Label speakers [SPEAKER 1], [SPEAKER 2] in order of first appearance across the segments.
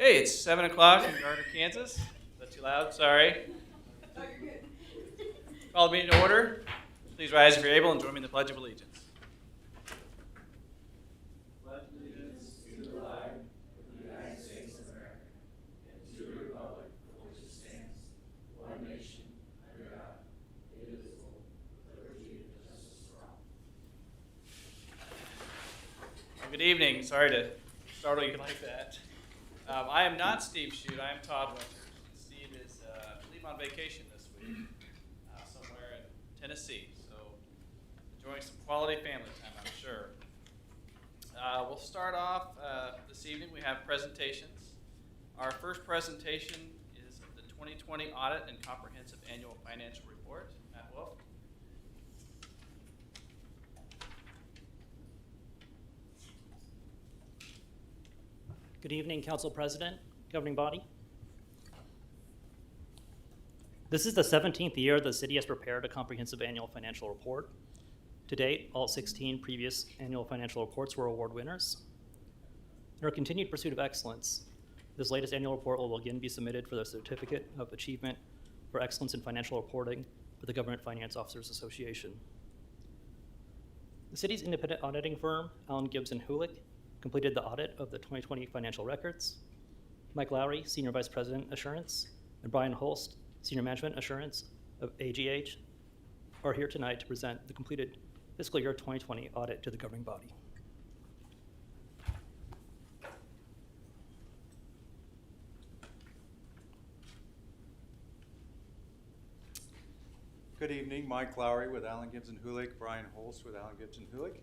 [SPEAKER 1] Okay, it's 7 o'clock in Gardner, Kansas. Is that too loud? Sorry.
[SPEAKER 2] No, you're good.
[SPEAKER 1] Call the meeting to order. Please rise if you're able and join me in the Pledge of Allegiance. Pledge allegiance to the flag of the United States of America and to the republic for which it stands, one nation, under God, indivisible, with liberty and justice for all. Well, good evening. Sorry to startle you like that. I am not Steve Shute. I am Todd Winters. Steve is, I believe, on vacation this week, somewhere in Tennessee. So, enjoying some quality family time, I'm sure. We'll start off this evening. We have presentations. Our first presentation is the 2020 Audit and Comprehensive Annual Financial Report. Matt Wolf.
[SPEAKER 3] Good evening, Council President, governing body. This is the 17th year the city has prepared a comprehensive annual financial report. To date, all 16 previous annual financial reports were award winners. In our continued pursuit of excellence, this latest annual report will again be submitted for the Certificate of Achievement for Excellence in Financial Reporting for the Government Finance Officers Association. The city's independent auditing firm, Allen Gibbs & Hulick, completed the audit of the 2020 financial records. Mike Lowry, Senior Vice President Assurance, and Brian Holst, Senior Management Assurance of AGH, are here tonight to present the completed fiscal year 2020 audit to the governing body.
[SPEAKER 4] Good evening, Mike Lowry with Allen Gibbs & Hulick, Brian Holst with Allen Gibbs & Hulick.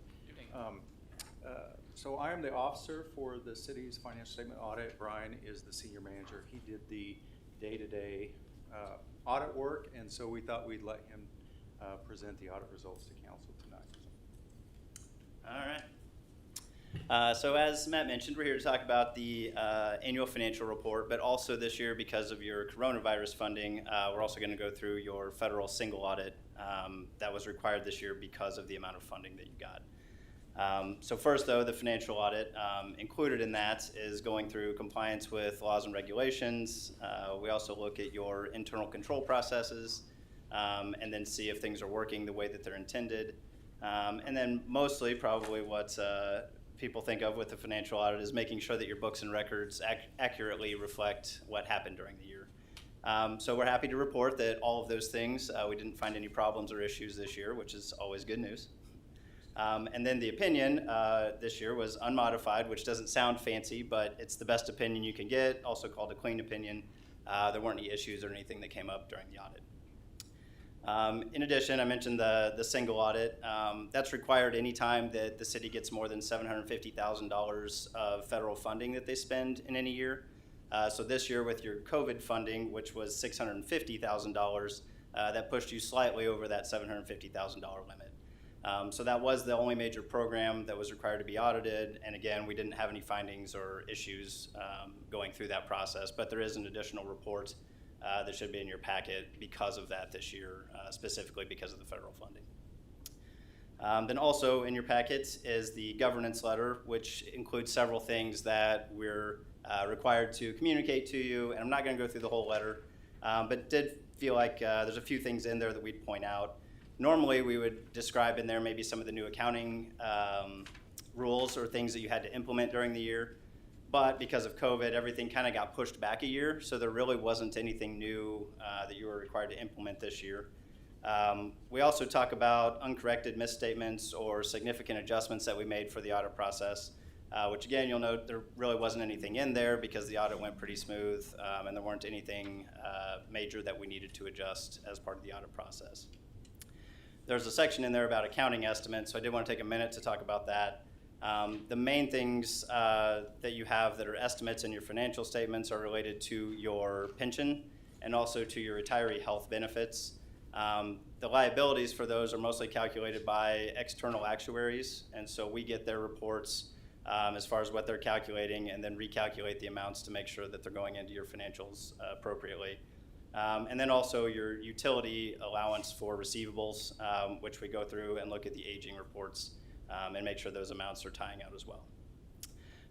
[SPEAKER 4] So I am the officer for the city's financial statement audit. Brian is the senior manager. He did the day-to-day audit work, and so we thought we'd let him present the audit results to council tonight.
[SPEAKER 5] All right. So as Matt mentioned, we're here to talk about the annual financial report, but also this year, because of your coronavirus funding, we're also going to go through your federal single audit that was required this year because of the amount of funding that you got. So first, though, the financial audit, included in that is going through compliance with laws and regulations. We also look at your internal control processes and then see if things are working the way that they're intended. And then mostly probably what people think of with the financial audit is making sure that your books and records accurately reflect what happened during the year. So we're happy to report that all of those things, we didn't find any problems or issues this year, which is always good news. And then the opinion this year was unmodified, which doesn't sound fancy, but it's the best opinion you can get, also called a clean opinion. There weren't any issues or anything that came up during the audit. In addition, I mentioned the single audit. That's required anytime that the city gets more than $750,000 of federal funding that they spend in any year. So this year with your COVID funding, which was $650,000, that pushed you slightly over that $750,000 limit. So that was the only major program that was required to be audited. And again, we didn't have any findings or issues going through that process, but there is an additional report that should be in your packet because of that this year, specifically because of the federal funding. Then also in your packets is the governance letter, which includes several things that we're required to communicate to you. And I'm not going to go through the whole letter, but did feel like there's a few things in there that we'd point out. Normally, we would describe in there maybe some of the new accounting rules or things that you had to implement during the year. But because of COVID, everything kind of got pushed back a year. So there really wasn't anything new that you were required to implement this year. We also talk about uncorrected misstatements or significant adjustments that we made for the audit process, which again, you'll note there really wasn't anything in there because the audit went pretty smooth and there weren't anything major that we needed to adjust as part of the audit process. There's a section in there about accounting estimates, so I did want to take a minute to talk about that. The main things that you have that are estimates in your financial statements are related to your pension and also to your retiree health benefits. The liabilities for those are mostly calculated by external actuaries, and so we get their reports as far as what they're calculating and then recalculate the amounts to make sure that they're going into your financials appropriately. And then also your utility allowance for receivables, which we go through and look at the aging reports and make sure those amounts are tying out as well.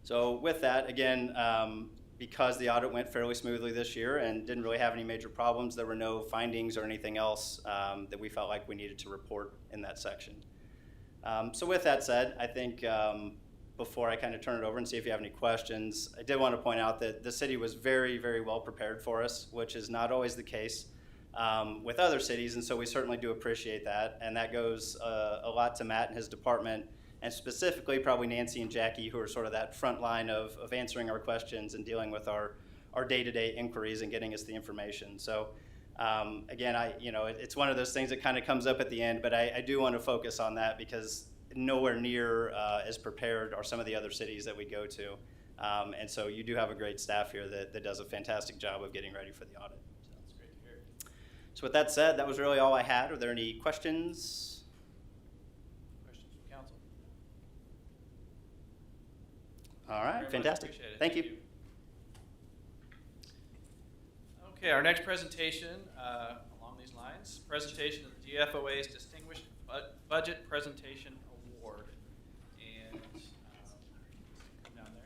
[SPEAKER 5] So with that, again, because the audit went fairly smoothly this year and didn't really have any major problems, there were no findings or anything else that we felt like we needed to report in that section. So with that said, I think before I kind of turn it over and see if you have any questions, I did want to point out that the city was very, very well prepared for us, which is not always the case with other cities, and so we certainly do appreciate that. And that goes a lot to Matt and his department, and specifically probably Nancy and Jackie, who are sort of that front line of answering our questions and dealing with our day-to-day inquiries and getting us the information. So again, it's one of those things that kind of comes up at the end, but I do want to focus on that because nowhere near as prepared are some of the other cities that we go to. And so you do have a great staff here that does a fantastic job of getting ready for the audit.
[SPEAKER 1] Sounds great to hear.
[SPEAKER 5] So with that said, that was really all I had. Are there any questions?
[SPEAKER 1] Questions from council?
[SPEAKER 5] All right,
[SPEAKER 1] Very much
[SPEAKER 5] fantastic.
[SPEAKER 1] appreciate it.
[SPEAKER 5] Thank you.
[SPEAKER 1] Okay, our next presentation, along these lines, presentation of the GFOA's Distinguished Budget Presentation Award. And come down there.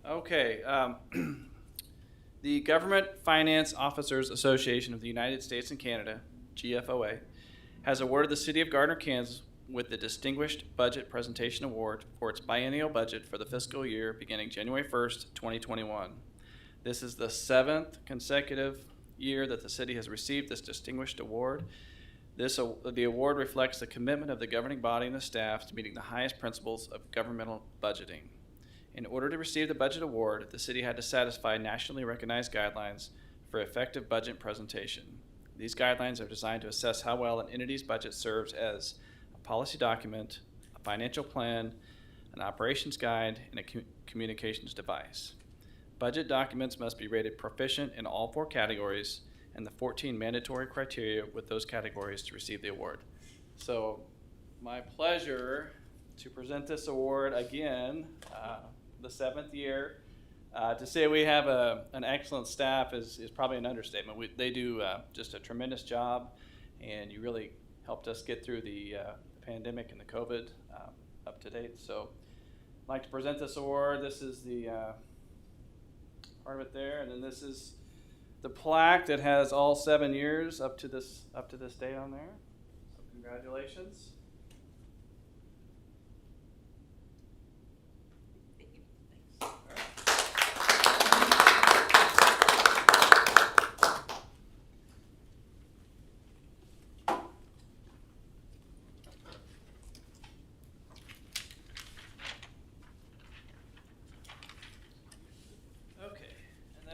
[SPEAKER 1] Okay. The Government Finance Officers Association of the United States and Canada, GFOA, has awarded the City of Gardner, Kansas with the Distinguished Budget Presentation Award for its biennial budget for the fiscal year beginning January 1st, 2021. This is the 7th consecutive year that the city has received this distinguished award. The award reflects the commitment of the governing body and the staff to meeting the highest principles of governmental budgeting. In order to receive the budget award, the city had to satisfy nationally recognized guidelines for effective budget presentation. These guidelines are designed to assess how well an entity's budget serves as a policy document, a financial plan, an operations guide, and a communications device. Budget documents must be rated proficient in all 4 categories and the 14 mandatory criteria with those categories to receive the award. So, my pleasure to present this award again, the 7th year. To say we have an excellent staff is probably an understatement. They do just a tremendous job, and you really helped us get through the pandemic and the COVID up to date. So I'd like to present this award. This is the part of it there, and then this is the plaque that has all 7 years up to this date on there. So congratulations.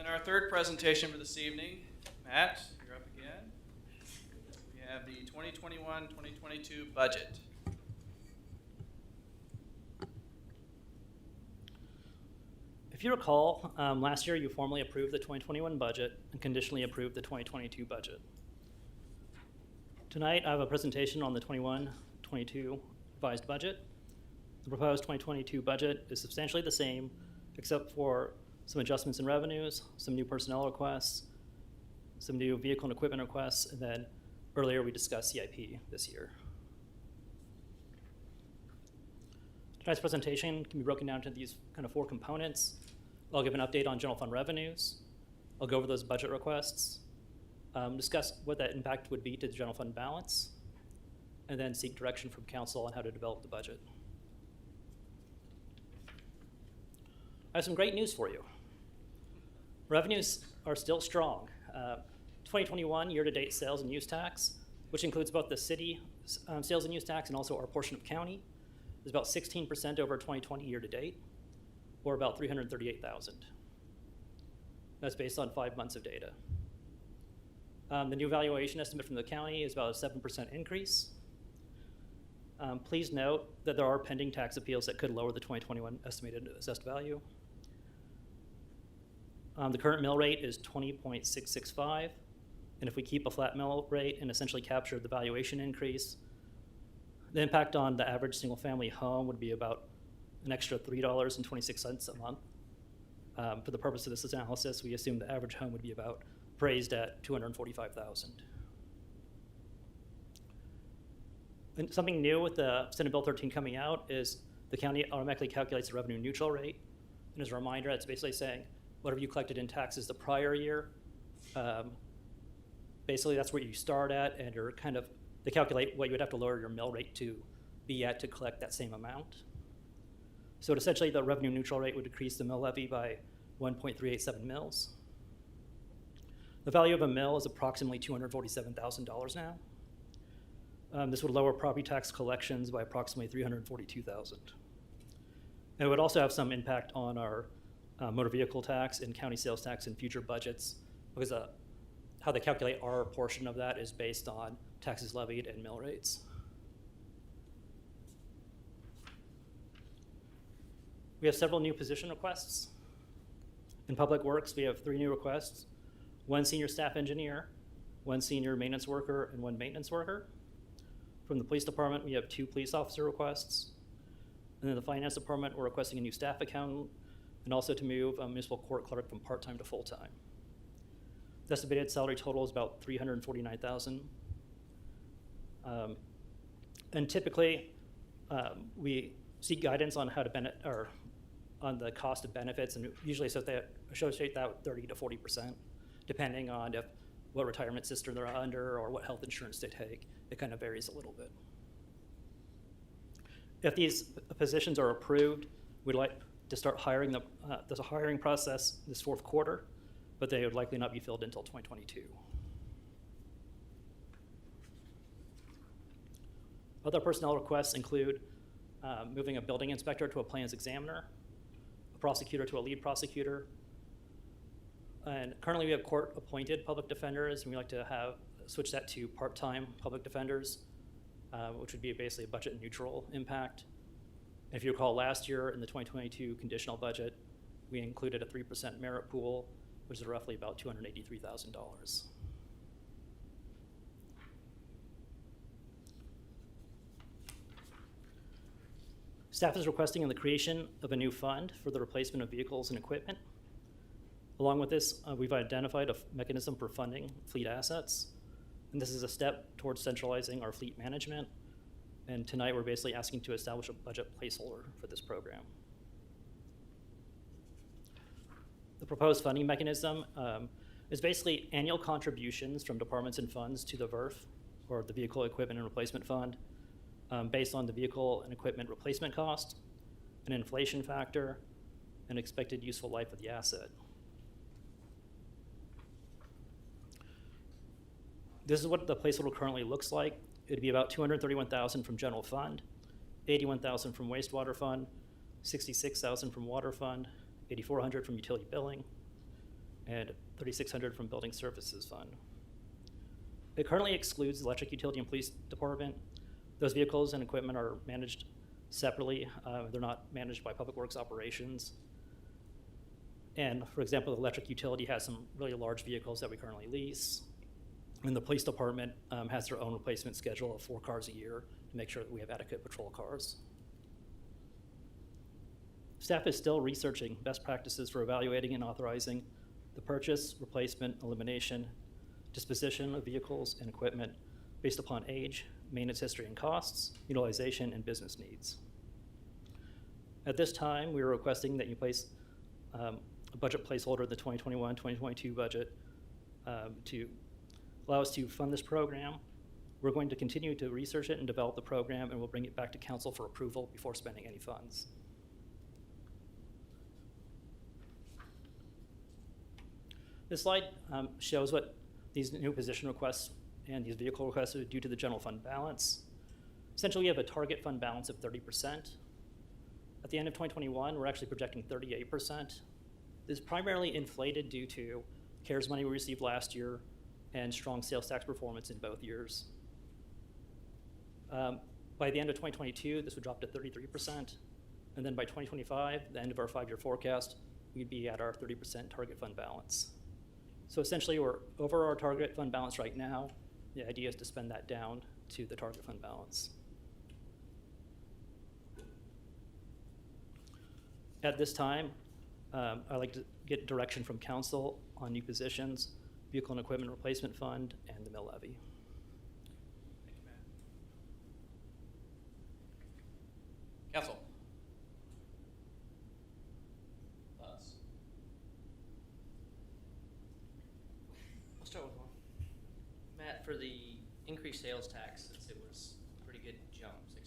[SPEAKER 1] Our third presentation for this evening, Matt, you're up again. We have the 2021-2022 budget.
[SPEAKER 3] If you recall, last year you formally approved the 2021 budget and conditionally approved the 2022 budget. Tonight I have a presentation on the 21-22 revised budget. The proposed 2022 budget is substantially the same, except for some adjustments in revenues, some new personnel requests, some new vehicle and equipment requests, and then earlier we discussed CIP this year. Tonight's presentation can be broken down into these kind of 4 components. I'll give an update on general fund revenues. I'll go over those budget requests, discuss what that impact would be to the general fund balance, and then seek direction from council on how to develop the budget. I have some great news for you. Revenues are still strong. 2021 year-to-date sales and use tax, which includes both the city sales and use tax and also our portion of county, is about 16% over 2020 year-to-date, or about $338,000. That's based on 5 months of data. The new valuation estimate from the county is about a 7% increase. Please note that there are pending tax appeals that could lower the 2021 estimated assessed value. The current mill rate is 20.665, and if we keep a flat mill rate and essentially capture the valuation increase, the impact on the average single-family home would be about an extra $3.26 a month. For the purpose of this analysis, we assume the average home would be about appraised at $245,000. And something new with the Senate Bill 13 coming out is the county automatically calculates the revenue neutral rate. And as a reminder, it's basically saying whatever you collected in taxes the prior year, basically that's where you start at, and you're kind of, they calculate what you would have to lower your mill rate to be at to collect that same amount. So essentially the revenue neutral rate would decrease the mill levy by 1.387 mils. The value of a mill is approximately $247,000 now. This would lower property tax collections by approximately $342,000. And it would also have some impact on our motor vehicle tax and county sales tax in future budgets, because how they calculate our portion of that is based on taxes levied and mill rates. We have several new position requests. In Public Works, we have 3 new requests: 1 senior staff engineer, 1 senior maintenance worker, and 1 maintenance worker. From the police department, we have 2 police officer requests. And then the finance department, we're requesting a new staff accountant, and also to move a municipal court clerk from part-time to full-time. The estimated salary total is about $349,000. And typically, we seek guidance on how to on the cost of benefits, and usually associate that with 30 to 40%, depending on what retirement system they're under or what health insurance they take. It kind of varies a little bit. If these positions are approved, we'd like to start hiring there's a hiring process this 4th quarter, but they would likely not be filled until 2022. Other personnel requests include moving a building inspector to a plans examiner, a prosecutor to a lead prosecutor, and currently we have court-appointed public defenders, and we like to switch that to part-time public defenders, which would be basically a budget neutral impact. And if you recall, last year in the 2022 conditional budget, we included a 3% merit pool, which is roughly about $283,000. Staff is requesting the creation of a new fund for the replacement of vehicles and equipment. Along with this, we've identified a mechanism for funding fleet assets, and this is a step towards centralizing our fleet management. And tonight we're basically asking to establish a budget placeholder for this program. The proposed funding mechanism is basically annual contributions from departments and funds to the VERF, or the Vehicle Equipment and Replacement Fund, based on the vehicle and equipment replacement cost, an inflation factor, and expected useful life of the asset. This is what the placeholder currently looks like. It'd be about $231,000 from general fund, $81,000 from wastewater fund, $66,000 from water fund, $8,400 from utility billing, and $3,600 from building services fund. It currently excludes the electric utility and police department. Those vehicles and equipment are managed separately. They're not managed by Public Works operations. And for example, the electric utility has some really large vehicles that we currently lease. And the police department has their own replacement schedule of 4 cars a year to make sure that we have adequate patrol cars. Staff is still researching best practices for evaluating and authorizing the purchase, replacement, elimination, disposition of vehicles and equipment based upon age, maintenance history and costs, utilization, and business needs. At this time, we are requesting that you place a budget placeholder in the 2021-2022 budget to allow us to fund this program. We're going to continue to research it and develop the program, and we'll bring it back to council for approval before spending any funds. This slide shows what these new position requests and these vehicle requests would do to the general fund balance. Essentially, we have a target fund balance of 30%. At the end of 2021, we're actually projecting 38%. This is primarily inflated due to CARES money we received last year and strong sales tax performance in both years. By the end of 2022, this would drop to 33%. And then by 2025, the end of our 5-year forecast, we'd be at our 30% target fund balance. So essentially, we're over our target fund balance right now. The idea is to spend that down to the target fund balance. At this time, I'd like to get direction from council on new positions, vehicle and equipment replacement fund, and the mill levy.
[SPEAKER 1] Thank you, Matt. Council. Thoughts?
[SPEAKER 2] I'll start with one. Matt, for the increased sales tax, since it was a pretty good jump, 16%,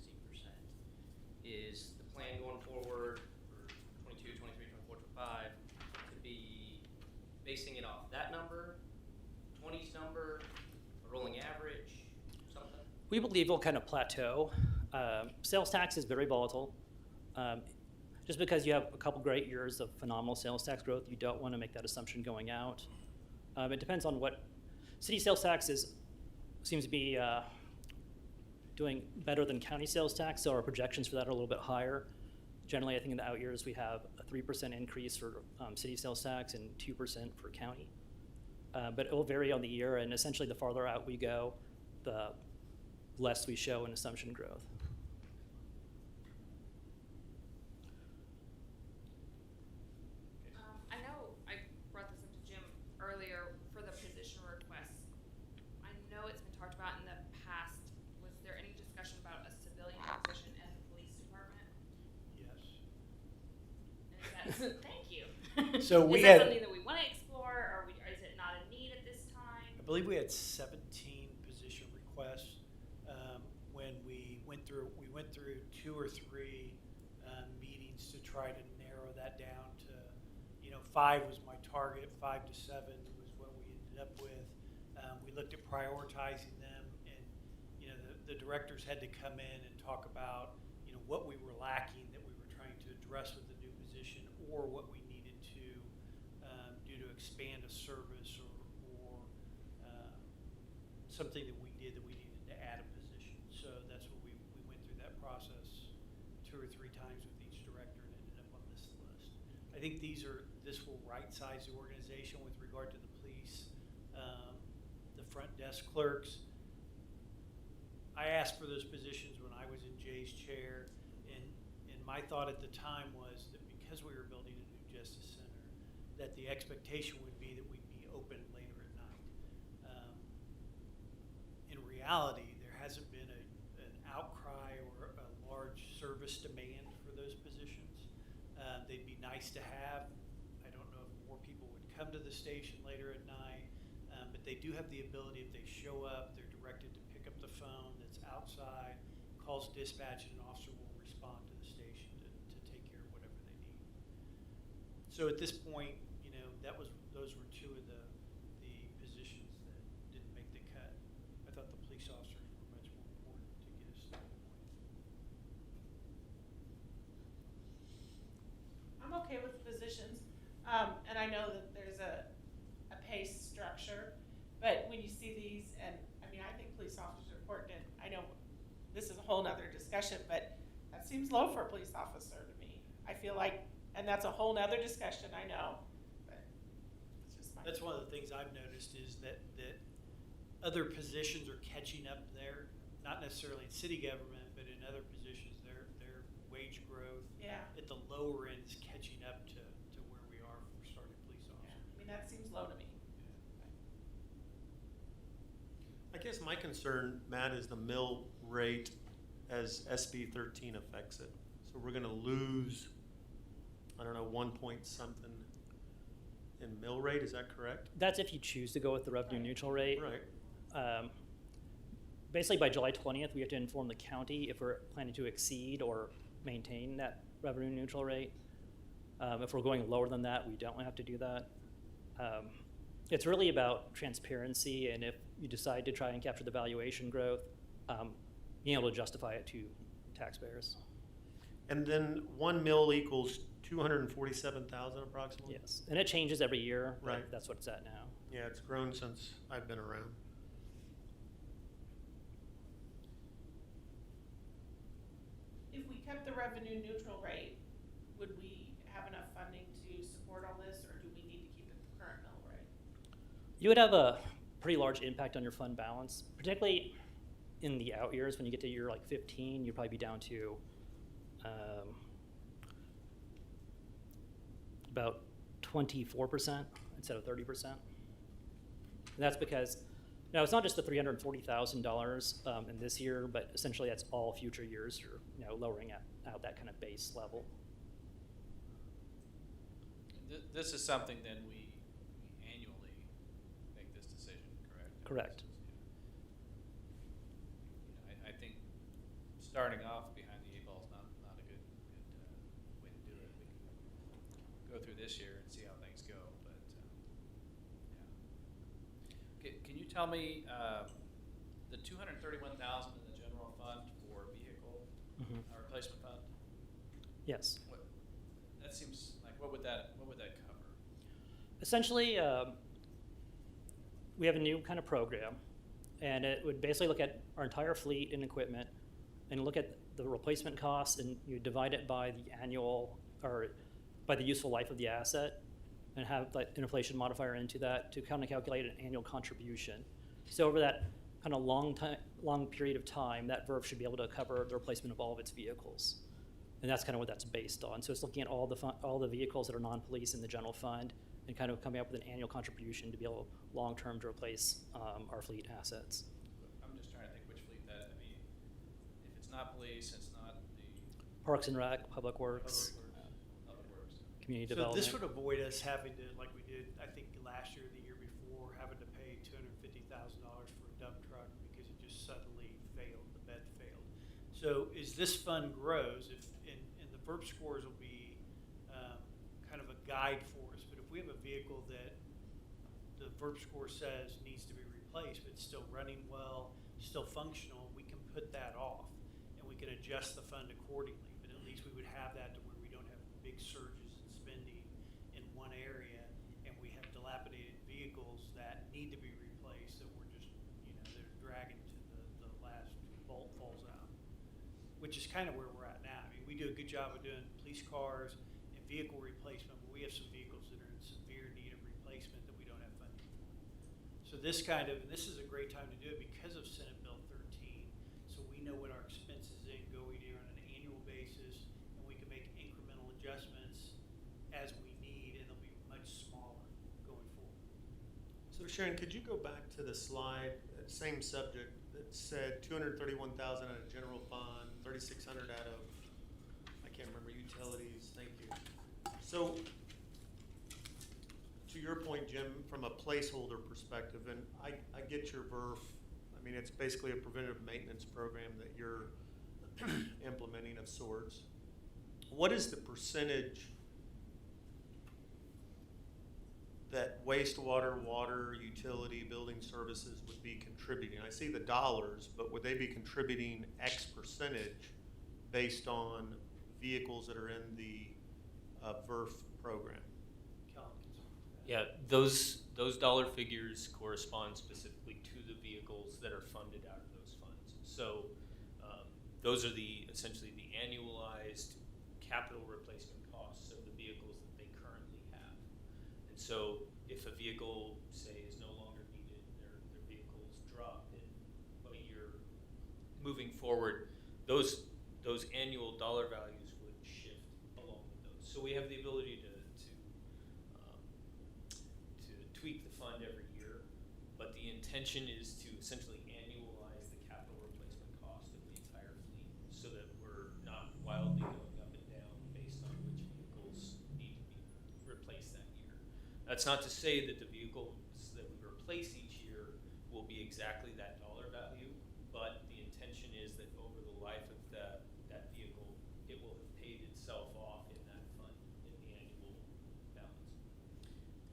[SPEAKER 2] is the plan going forward for 22, 23, 24, 25 to be basing it off that number, 20s number, a rolling average, something?
[SPEAKER 3] We believe it'll kind of plateau. Sales tax is very volatile. Just because you have a couple great years of phenomenal sales tax growth, you don't want to make that assumption going out. It depends on what city sales tax seems to be doing better than county sales tax, so our projections for that are a little bit higher. Generally, I think in the out years we have a 3% increase for city sales tax and 2% for county. But it will vary on the year, and essentially the farther out we go, the less we show in assumption growth.
[SPEAKER 6] I know I brought this up to Jim earlier for the position requests. I know it's been talked about in the past. Was there any discussion about a civilian position in the police department?
[SPEAKER 7] Yes.
[SPEAKER 6] And is that, thank you.
[SPEAKER 7] So
[SPEAKER 6] Is
[SPEAKER 7] we
[SPEAKER 6] that
[SPEAKER 7] had,
[SPEAKER 6] something that we want to explore, or is it not a need at this time?
[SPEAKER 7] I believe we had 17 position requests. When we went through 2 or 3 meetings to try to narrow that down to, 5 was my target, 5 to 7 was what we ended up with. We looked at prioritizing them, and the directors had to come in and talk about what we were lacking that we were trying to address with the new position, or what we needed to do to expand a service, or something that we did that we needed to add a position. So that's what we went through that process 2 or 3 times with each director and ended up on this list. I think this will right-size the organization with regard to the police, the front desk clerks. I asked for those positions when I was in Jay's chair, and my thought at the time was that because we were building a new justice center, that the expectation would be that we'd be open later at night. In reality, there hasn't been an outcry or a large service demand for those positions. They'd be nice to have. I don't know if more people would come to the station later at night, but they do have the ability, if they show up, they're directed to pick up the phone that's outside, calls dispatch, and an officer will respond to the station to take care of whatever they need. So at this point, those were 2 of the positions that didn't make the cut. I thought the police officers were much more important to get us to that point.
[SPEAKER 8] I'm okay with the positions, and I know that there's a pay structure, but when you see these, and I think police officers are important, and I know this is a whole nother discussion, but that seems low for a police officer to me. I feel like, and that's a whole nother discussion, I know, but it's just my.
[SPEAKER 7] That's one of the things I've noticed is that other positions are catching up there, not necessarily in city government, but in other positions, their wage growth
[SPEAKER 8] Yeah,
[SPEAKER 7] at the lower end is catching up to where we are for starting police
[SPEAKER 8] yeah,
[SPEAKER 7] officers.
[SPEAKER 8] that seems low to me.
[SPEAKER 9] I guess my concern, Matt, is the mill rate as SB 13 affects it. So we're gonna lose, I don't know, 1 point something in mill rate, is that correct?
[SPEAKER 3] That's if you choose to go with the revenue neutral rate.
[SPEAKER 9] Right.
[SPEAKER 3] Basically, by July 20th, we have to inform the county if we're planning to exceed or maintain that revenue neutral rate. If we're going lower than that, we don't have to do that. It's really about transparency, and if you decide to try and capture the valuation growth, being able to justify it to taxpayers.
[SPEAKER 9] And then 1 mil equals 247,000 approximately?
[SPEAKER 3] Yes, and it changes every year, but
[SPEAKER 9] Right.
[SPEAKER 3] that's what it's at now.
[SPEAKER 9] Yeah, it's grown since I've been around.
[SPEAKER 8] If we kept the revenue neutral rate, would we have enough funding to support all this, or do we need to keep it the current mill rate?
[SPEAKER 3] You would have a pretty large impact on your fund balance, particularly in the out years. When you get to year like 15, you'll probably be down to about 24% instead of 30%. And that's because, now it's not just the $340,000 in this year, but essentially that's all future years. You're lowering out that kind of base level.
[SPEAKER 1] This is something then we annually make this decision, correct?
[SPEAKER 3] Correct.
[SPEAKER 1] I think starting off behind the eight ball is not a good way to do it. We can go through this year and see how things go, but yeah. Can you tell me the $231,000 in the general fund for vehicle replacement fund?
[SPEAKER 3] Yes.
[SPEAKER 1] That seems like what would that cover?
[SPEAKER 3] Essentially, we have a new kind of program, and it would basically look at our entire fleet and equipment and look at the replacement costs, and you divide it by the annual or by the useful life of the asset, and have like an inflation modifier into that to kind of calculate an annual contribution. So over that kind of long period of time, that VERF should be able to cover the replacement of all of its vehicles. And that's kind of what that's based on. So it's looking at all the vehicles that are non-police in the general fund and kind of coming up with an annual contribution to be able long-term to replace our fleet assets.
[SPEAKER 1] I'm just trying to think which fleet that, I mean, if it's not police, it's not the
[SPEAKER 3] Parks and Rec, Public Works,
[SPEAKER 1] Public Works.
[SPEAKER 3] Community
[SPEAKER 7] So
[SPEAKER 3] Development.
[SPEAKER 7] this would avoid us having to, like we did, I think last year, or the year before, having to pay $250,000 for a dump truck because it just suddenly failed, the bed failed. So as this fund grows, and the VERP scores will be kind of a guide for us, but if we have a vehicle that the VERP score says needs to be replaced, but it's still running well, still functional, we can put that off, and we can adjust the fund accordingly. But at least we would have that to where we don't have big surges in spending in one area, and we have dilapidated vehicles that need to be replaced that we're just, they're dragging to the last bolt falls out, which is kind of where we're at now. I mean, we do a good job of doing police cars and vehicle replacement, but we have some vehicles that are in severe need of replacement that we don't have funding for. So this is a great time to do it because of Senate Bill 13, so we know what our expenses going in on an annual basis, and we can make incremental adjustments as we need, and they'll be much smaller going forward.
[SPEAKER 9] So Sharon, could you go back to the slide, same subject, that said 231,000 out of general fund, 3,600 out of, I can't remember, utilities, thank you. So, to your point, Jim, from a placeholder perspective, and I get your VERF, I mean, it's basically a preventative maintenance program that you're implementing of sorts. What is the percentage that wastewater, water, utility, building services would be contributing? I see the dollars, but would they be contributing X percentage based on vehicles that are in the VERF program?
[SPEAKER 10] Yeah, those dollar figures correspond specifically to the vehicles that are funded out of those funds. So those are essentially the annualized capital replacement costs of the vehicles that they currently have. And so if a vehicle, say, is no longer needed, their vehicles drop in a year moving forward, those annual dollar values would shift along with those. So we have the ability to tweak the fund every year, but the intention is to essentially annualize the capital replacement cost of the entire fleet so that we're not wildly going up and down based on which vehicles need to be replaced that year. That's not to say that the vehicles that we replace each year will be exactly that dollar value, but the intention is that over the life of that vehicle, it will have paid itself off in that fund in the annual balance.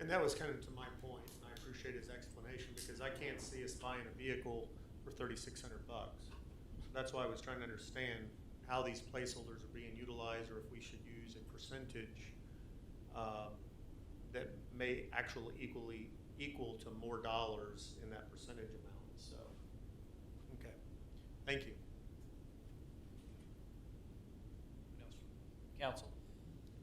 [SPEAKER 9] And that was kind of to my point, and I appreciate his explanation, because I can't see us buying a vehicle for $3,600. That's why I was trying to understand how these placeholders are being utilized, or if we should use a percentage that may actually equal to more dollars in that percentage amount. So, okay, thank you.
[SPEAKER 1] Council.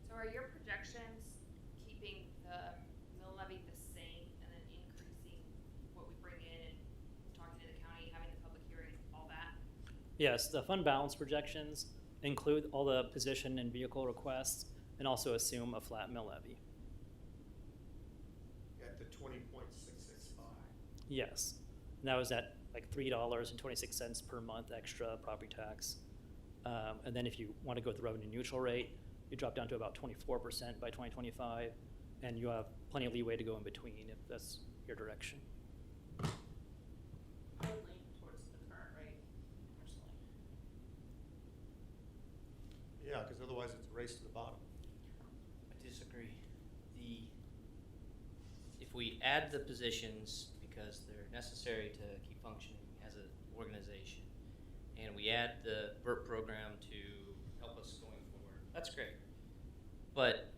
[SPEAKER 6] So are your projections keeping the mill levy the same and then increasing what we bring in and talking to the county, having the public hearing, all that?
[SPEAKER 3] Yes, the fund balance projections include all the position and vehicle requests and also assume a flat mill levy.
[SPEAKER 9] 20.665.
[SPEAKER 3] Yes. And that was at like $3.26 per month extra property tax. And then if you want to go with the revenue neutral rate, you drop down to about 24% by 2025, and you have plenty of leeway to go in between if that's your direction.
[SPEAKER 8] I would lean towards the current rate personally.
[SPEAKER 9] Yeah, because otherwise it's a race to the bottom.
[SPEAKER 2] I disagree. If we add the positions because they're necessary to keep functioning as an organization, and we add the BERT program to help us going forward, that's great. But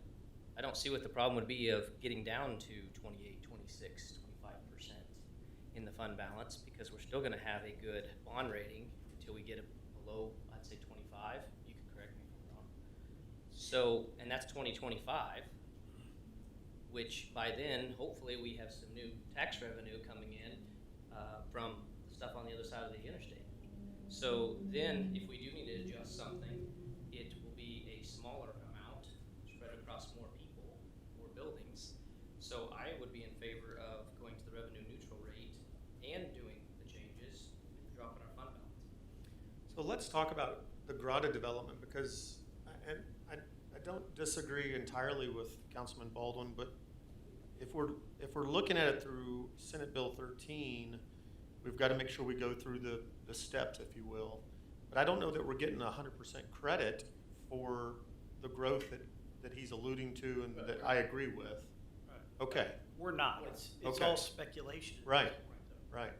[SPEAKER 2] I don't see what the problem would be of getting down to 28, 26, 25% in the fund balance, because we're still gonna have a good bond rating until we get below, I'd say 25. You can correct me if I'm wrong. So, and that's 2025, which by then, hopefully we have some new tax revenue coming in from stuff on the other side of the interstate. So then, if we do need to adjust something, it will be a smaller amount spread across more people, more buildings. So I would be in favor of going to the revenue neutral rate and doing the changes with dropping our fund balance.
[SPEAKER 9] So let's talk about the Grata development, because I don't disagree entirely with Councilman Baldwin, but if we're looking at it through Senate Bill 13, we've got to make sure we go through the steps, if you will. But I don't know that we're getting 100% credit for the growth that he's alluding to and that I agree with.
[SPEAKER 7] Right.
[SPEAKER 9] Okay,
[SPEAKER 7] We're not. It's
[SPEAKER 9] Okay.
[SPEAKER 7] all speculation. at
[SPEAKER 9] Right.
[SPEAKER 7] this point, though.
[SPEAKER 9] right.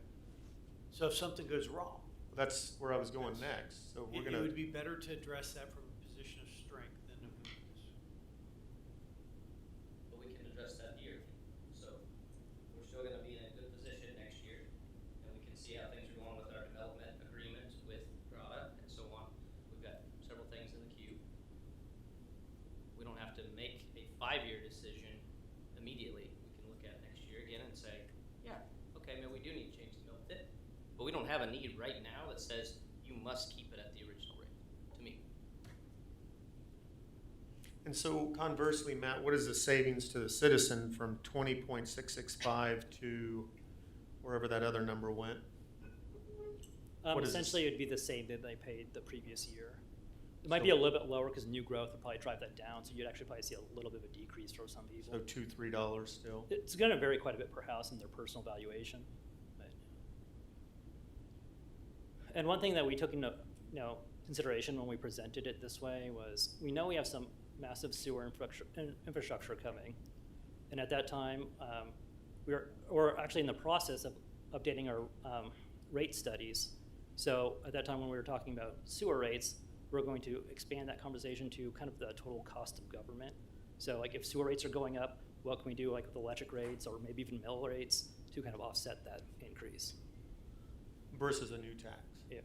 [SPEAKER 7] So if something goes wrong,
[SPEAKER 9] That's where I was going next. So we're
[SPEAKER 7] it
[SPEAKER 9] gonna.
[SPEAKER 7] would be better to address that from a position of strength than a weakness.
[SPEAKER 2] But we can address that here. So we're still gonna be in a good position next year, and we can see how things are going with our development agreement with Grata and so on. We've got several things in the queue. We don't have to make a 5-year decision immediately. We can look at next year again and say, yeah, okay, maybe we do need to change the mill fit. But we don't have a need right now that says you must keep it at the original rate, to me.
[SPEAKER 9] And so conversely, Matt, what is the savings to the citizen from 20.665 to wherever that other number went? What is
[SPEAKER 3] Essentially, it would be the same that they paid the previous year. It might be a little bit lower because new growth would probably drive that down, so you'd actually probably see a little bit of a decrease for some people.
[SPEAKER 9] So $2-3 still.
[SPEAKER 3] It's going to vary quite a bit per house in their personal valuation. But. And one thing that we took into consideration when we presented it this way was we know we have some massive sewer infrastructure coming. And at that time, we're actually in the process of updating our rate studies. So at that time when we were talking about sewer rates, we're going to expand that conversation to kind of the total cost of government. So like if sewer rates are going up, what can we do like with electric rates or maybe even mill rates to kind of offset that increase?
[SPEAKER 9] Versus a new tax.
[SPEAKER 3] Yeah.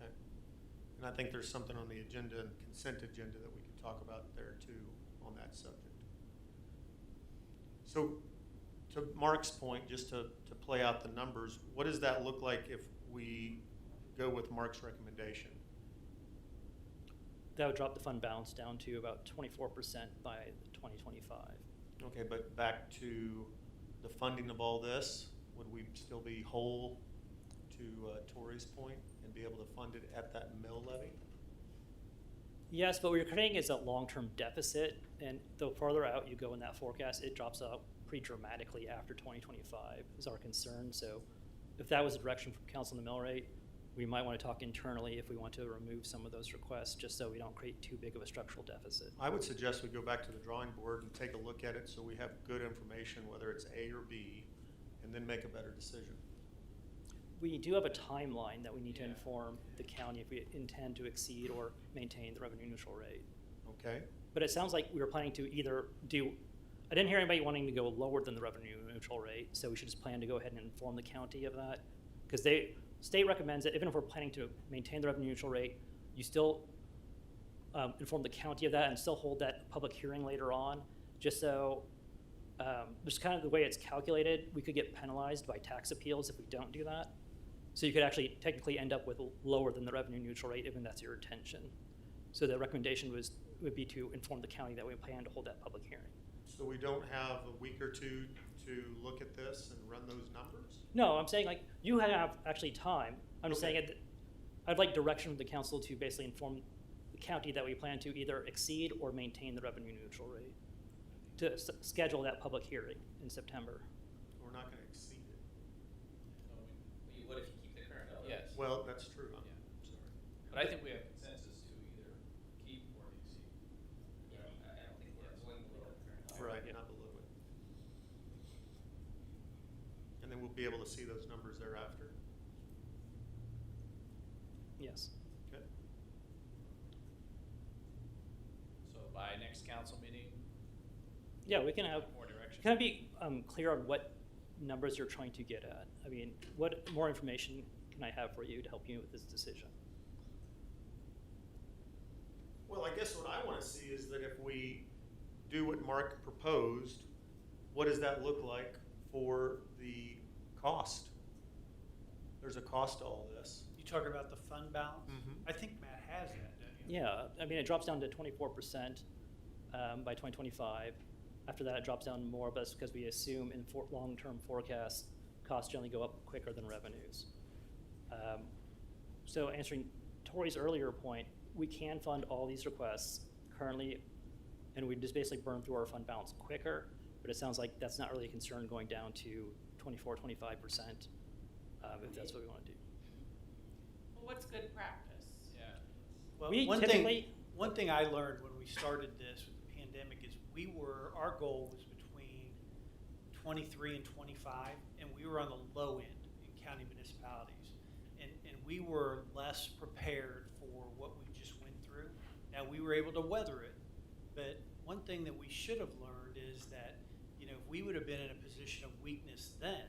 [SPEAKER 9] Okay. And I think there's something on the agenda and consent agenda that we could talk about there too on that subject. So to Mark's point, just to play out the numbers, what does that look like if we go with Mark's recommendation?
[SPEAKER 3] That would drop the fund balance down to about 24% by 2025.
[SPEAKER 9] Okay, but back to the funding of all this, would we still be whole to Tori's point and be able to fund it at that mill levy?
[SPEAKER 3] Yes, but what you're creating is a long-term deficit, and the farther out you go in that forecast, it drops out pretty dramatically after 2025 is our concern. So if that was the direction from council on the mill rate, we might want to talk internally if we want to remove some of those requests just so we don't create too big of a structural deficit.
[SPEAKER 9] I would suggest we go back to the drawing board and take a look at it so we have good information, whether it's A or B, and then make a better decision.
[SPEAKER 3] We do have a timeline that we need to inform the county if we intend to exceed or maintain the revenue neutral rate.
[SPEAKER 9] Okay?
[SPEAKER 3] But it sounds like we were planning to either do, I didn't hear anybody wanting to go lower than the revenue neutral rate, so we should just plan to go ahead and inform the county of that. Because state recommends that even if we're planning to maintain the revenue neutral rate, you still inform the county of that and still hold that public hearing later on, just so, just kind of the way it's calculated, we could get penalized by tax appeals if we don't do that. So you could actually technically end up with lower than the revenue neutral rate, even if that's your intention. So the recommendation would be to inform the county that we plan to hold that public hearing.
[SPEAKER 9] So we don't have a week or two to look at this and run those numbers?
[SPEAKER 3] No, I'm saying like, you have actually time. I'm just
[SPEAKER 9] Okay.
[SPEAKER 3] saying I'd like direction from the council to basically inform the county that we plan to either exceed or maintain the revenue neutral rate, to schedule that public hearing in September.
[SPEAKER 9] We're not gonna exceed it.
[SPEAKER 2] What if you keep the current level?
[SPEAKER 1] Yes.
[SPEAKER 9] Well, that's true. I'm
[SPEAKER 1] Yeah.
[SPEAKER 9] sorry.
[SPEAKER 1] But I think we have consensus to either keep or exceed.
[SPEAKER 2] Yeah, I don't think we're going below the current level.
[SPEAKER 9] Right,
[SPEAKER 3] Yeah.
[SPEAKER 9] not below it. And then we'll be able to see those numbers thereafter?
[SPEAKER 3] Yes.
[SPEAKER 9] Okay.
[SPEAKER 1] So by next council meeting,
[SPEAKER 3] Yeah, we can have,
[SPEAKER 1] more direction.
[SPEAKER 3] can I be clear on what numbers you're trying to get at? I mean, what more information can I have for you to help you with this decision?
[SPEAKER 9] Well, I guess what I want to see is that if we do what Mark proposed, what does that look like for the cost? There's a cost to all this.
[SPEAKER 7] You talking about the fund balance?
[SPEAKER 9] Mhm.
[SPEAKER 7] I think Matt has that, don't you?
[SPEAKER 3] Yeah, I mean, it drops down to 24% by 2025. After that, it drops down more, but it's because we assume in long-term forecasts, costs generally go up quicker than revenues. So answering Tori's earlier point, we can fund all these requests currently, and we just basically burn through our fund balance quicker, but it sounds like that's not really a concern going down to 24, 25%, if that's what we want to do.
[SPEAKER 8] Well, what's good practice?
[SPEAKER 1] Yeah.
[SPEAKER 7] Well,
[SPEAKER 3] We
[SPEAKER 7] one
[SPEAKER 3] typically-
[SPEAKER 7] one thing I learned when we started this with the pandemic is our goal was between 23 and 25, and we were on the low end in county municipalities. And we were less prepared for what we just went through. Now, we were able to weather it, but one thing that we should have learned is that, if we would have been in a position of weakness then,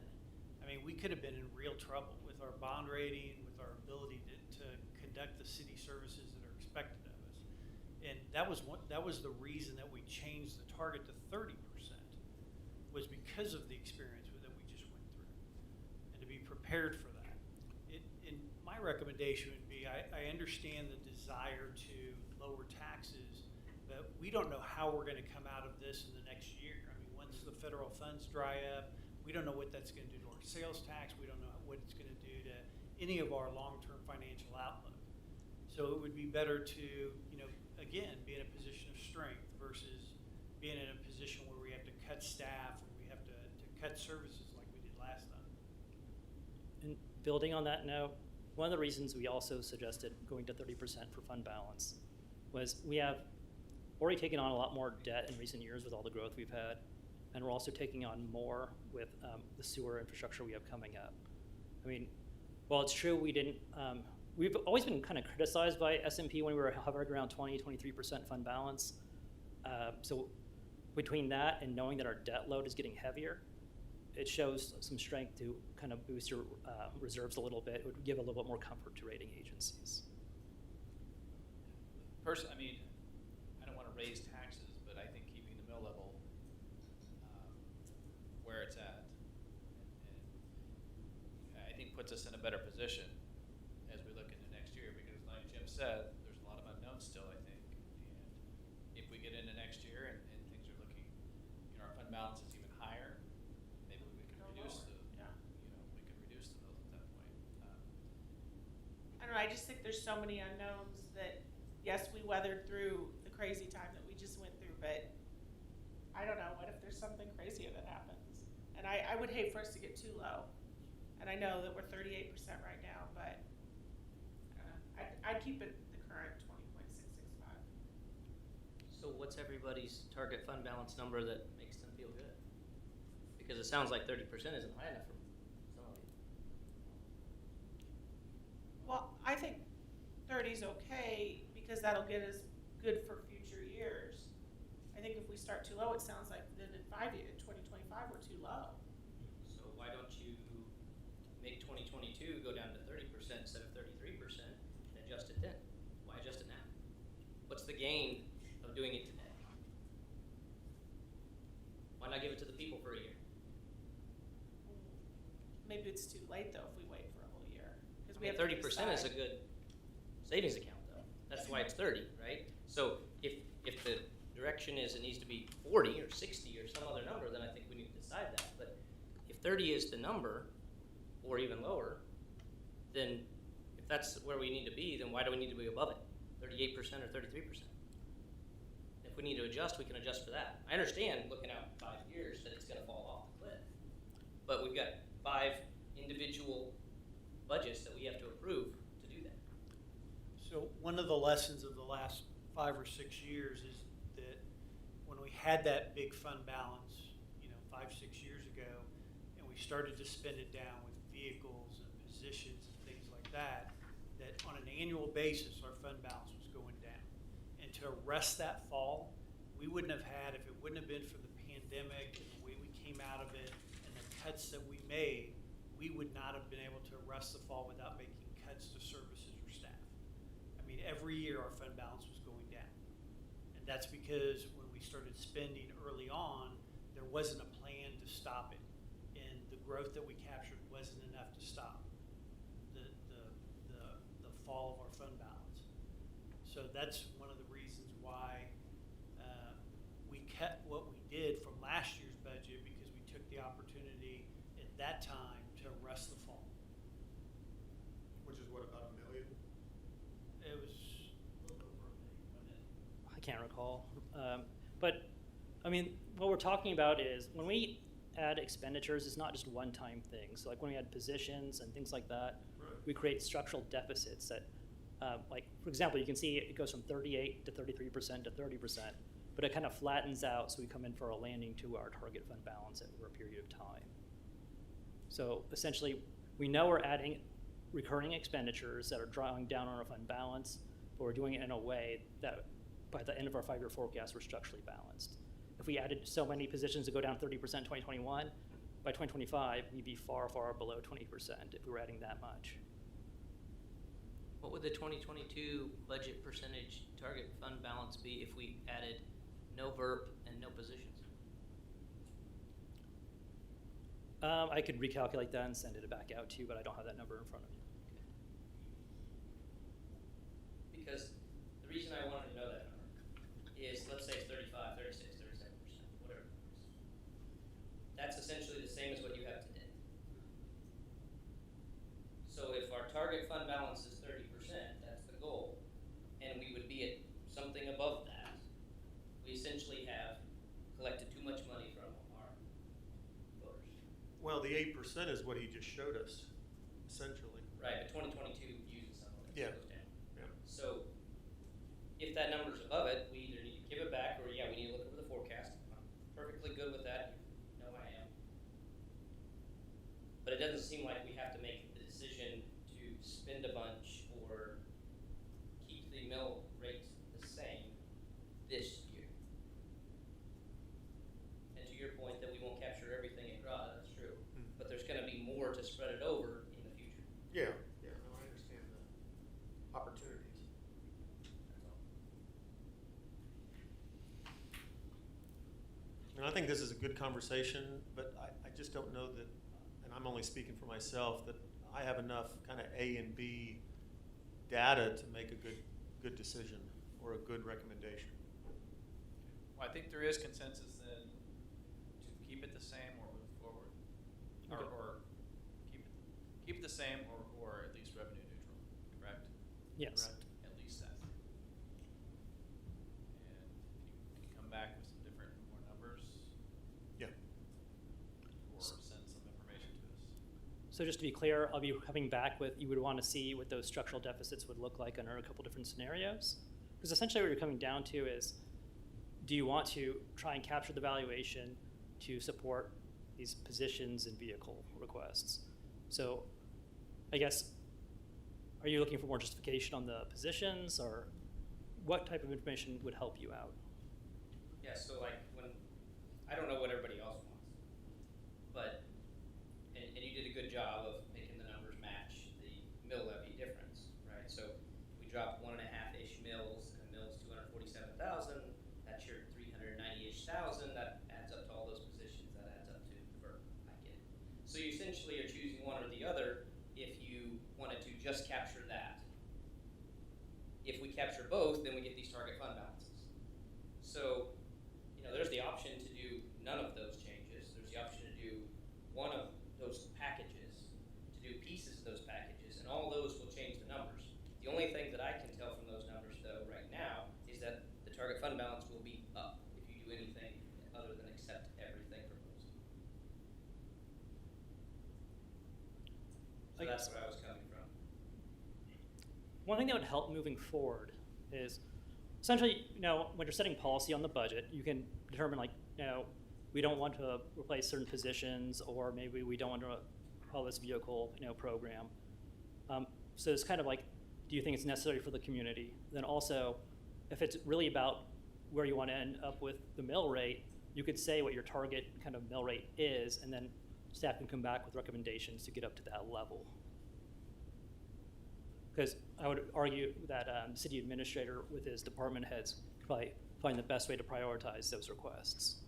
[SPEAKER 7] I mean, we could have been in real trouble with our bond rating, with our ability to conduct the city services that are expected of us. And that was the reason that we changed the target to 30%, was because of the experience that we just went through, and to be prepared for that. And my recommendation would be, I understand the desire to lower taxes, but we don't know how we're gonna come out of this in the next year. I mean, once the federal funds dry up, we don't know what that's gonna do to our sales tax, we don't know what it's gonna do to any of our long-term financial outlook. So it would be better to, again, be in a position of strength versus being in a position where we have to cut staff or we have to cut services like we did last time.
[SPEAKER 3] And building on that note, one of the reasons we also suggested going to 30% for fund balance was we have already taken on a lot more debt in recent years with all the growth we've had, and we're also taking on more with the sewer infrastructure we have coming up. I mean, while it's true we didn't, we've always been kind of criticized by S&P when we were hovering around 23% fund balance. So between that and knowing that our debt load is getting heavier, it shows some strength to kind of boost your reserves a little bit. It would give a little bit more comfort to rating agencies.
[SPEAKER 1] I mean, I don't want to raise taxes, but I think keeping the mill level where it's at, and I think puts us in a better position as we look into next year, because like Jim said, there's a lot of unknowns still, I think. And if we get into next year and things are looking, our fund balance is even higher, maybe we can
[SPEAKER 8] Go
[SPEAKER 1] reduce
[SPEAKER 8] lower,
[SPEAKER 1] the,
[SPEAKER 8] yeah.
[SPEAKER 1] we can reduce the mills at that point.
[SPEAKER 8] I don't know, I just think there's so many unknowns that, yes, we weathered through the crazy time that we just went through, but I don't know, what if there's something crazier that happens? And I would hate for us to get too low. And I know that we're 38% right now, but I don't know, I'd keep it the current 20.665.
[SPEAKER 2] So what's everybody's target fund balance number that makes them feel good? Because it sounds like 30% isn't high enough for some of you.
[SPEAKER 8] Well, I think 30 is okay, because that'll get us good for future years. I think if we start too low, it sounds like then in 2025, we're too low.
[SPEAKER 2] So why don't you make 2022 go down to 30% instead of 33% and adjust it then? Why adjust it now? What's the gain of doing it today? Why not give it to the people for a year?
[SPEAKER 8] Maybe it's too late though if we wait for a whole year. Because we
[SPEAKER 2] I mean,
[SPEAKER 8] have to
[SPEAKER 2] 30% is a
[SPEAKER 8] decide.
[SPEAKER 2] good savings account though. That's why it's 30, right? So if the direction is it needs to be 40 or 60 or some other number, then I think we need to decide that. But if 30 is the number, or even lower, then if that's where we need to be, then why do we need to be above it? 38% or 33%? If we need to adjust, we can adjust for that. I understand looking out 5 years that it's gonna fall off the cliff. But we've got 5 individual budgets that we have to approve to do that.
[SPEAKER 7] So one of the lessons of the last 5 or 6 years is that when we had that big fund balance, 5, 6 years ago, and we started to spend it down with vehicles and positions and things like that, that on an annual basis, our fund balance was going down. And to arrest that fall, we wouldn't have had, if it wouldn't have been for the pandemic and the way we came out of it and the cuts that we made, we would not have been able to arrest the fall without making cuts to services or staff. I mean, every year our fund balance was going down. And that's because when we started spending early on, there wasn't a plan to stop it. And the growth that we captured wasn't enough to stop the fall of our fund balance. So that's one of the reasons why we cut what we did from last year's budget, because we took the opportunity at that time to arrest the fall.
[SPEAKER 9] Which is what, about $1 million?
[SPEAKER 7] It was a little over $1 million, wasn't it?
[SPEAKER 3] I can't recall. But, I mean, what we're talking about is when we add expenditures, it's not just one-time things. So like when we add positions and things like that,
[SPEAKER 9] Right.
[SPEAKER 3] we create structural deficits that, like, for example, you can see it goes from 38 to 33% to 30%, but it kind of flattens out, so we come in for a landing to our target fund balance over a period of time. So essentially, we know we're adding recurring expenditures that are drawing down on our fund balance, but we're doing it in a way that by the end of our 5-year forecast, we're structurally balanced. If we added so many positions to go down 30% in 2021, by 2025, we'd be far, far below 20% if we were adding that much.
[SPEAKER 2] What would the 2022 budget percentage target fund balance be if we added no VERP and no positions?
[SPEAKER 3] I could recalculate that and send it back out to you, but I don't have that number in front of me.
[SPEAKER 2] Because the reason I wanted to know that number is, let's say it's 35, 36, 37%, whatever it is. That's essentially the same as what you have today. So if our target fund balance is 30%, that's the goal, and we would be at something above that, we essentially have collected too much money from our voters.
[SPEAKER 9] Well, the 8% is what he just showed us, essentially.
[SPEAKER 2] Right, but 2022 uses some of it, so
[SPEAKER 9] Yeah.
[SPEAKER 2] it goes down.
[SPEAKER 9] Yeah.
[SPEAKER 2] So if that number's above it, we either need to give it back, or yeah, we need to look over the forecast. I'm perfectly good with that, you know I am. But it doesn't seem like we have to make the decision to spend a bunch or keep the mill rate the same this year. And to your point that we won't capture everything in GRA, that's true. But there's gonna be more to spread it over in the future.
[SPEAKER 9] Yeah, yeah, no, I understand the opportunities.
[SPEAKER 2] That's all.
[SPEAKER 9] And I think this is a good conversation, but I just don't know that, and I'm only speaking for myself, that I have enough kind of A and B data to make a good decision or a good recommendation.
[SPEAKER 1] Well, I think there is consensus then to keep it the same or move forward, or keep it the same or at least revenue neutral, correct?
[SPEAKER 3] Yes.
[SPEAKER 1] Correct. At least that. And if you can come back with some different, more numbers,
[SPEAKER 9] Yeah.
[SPEAKER 1] or send some information to us.
[SPEAKER 3] So just to be clear, I'll be coming back with, you would want to see what those structural deficits would look like under a couple different scenarios. Because essentially what you're coming down to is, do you want to try and capture the valuation to support these positions and vehicle requests? So I guess, are you looking for more justification on the positions, or what type of information would help you out?
[SPEAKER 2] Yeah, so like when, I don't know what everybody else wants, but, and you did a good job of making the numbers match the mill levy difference, right? So we dropped 1.5-ish mills, and the mill's 247,000, that's your 390-ish thousand, that adds up to all those positions, that adds up to the VERP, I get it. So you essentially are choosing one or the other if you wanted to just capture that. If we capture both, then we get these target fund balances. So that's where I was coming from.
[SPEAKER 3] One thing that would help moving forward is essentially, when you're setting policy on the budget, you can determine we don't want to replace certain positions, or maybe we don't want to call this vehicle, program. So it's kind of like, do you think it's necessary for the community? Then also, if it's really about where you want to end up with the mill rate, you could say what your target kind of mill rate is, and then staff can come back with recommendations to get up to that level. Because I would argue that the city administrator with his department heads could probably find the best way to prioritize those requests.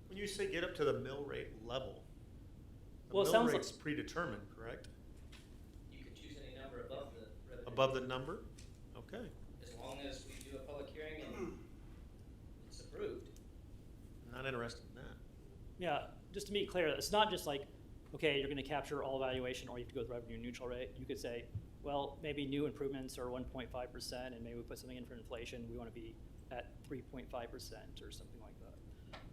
[SPEAKER 9] When you say get up to the mill rate level, the
[SPEAKER 3] Well, it
[SPEAKER 9] mill
[SPEAKER 3] sounds
[SPEAKER 9] rate's predetermined, correct?
[SPEAKER 2] You could choose any number above the revenue.
[SPEAKER 9] Above the number? Okay.
[SPEAKER 2] As long as we do a public hearing and it's approved.
[SPEAKER 9] I'm not interested in that.
[SPEAKER 3] Yeah, just to be clear, it's not just like, okay, you're going to capture all valuation, or you have to go with revenue neutral rate. You could say, well, maybe new improvements are 1.5%, and maybe we put something in for inflation. We want to be at 3.5% or something like that.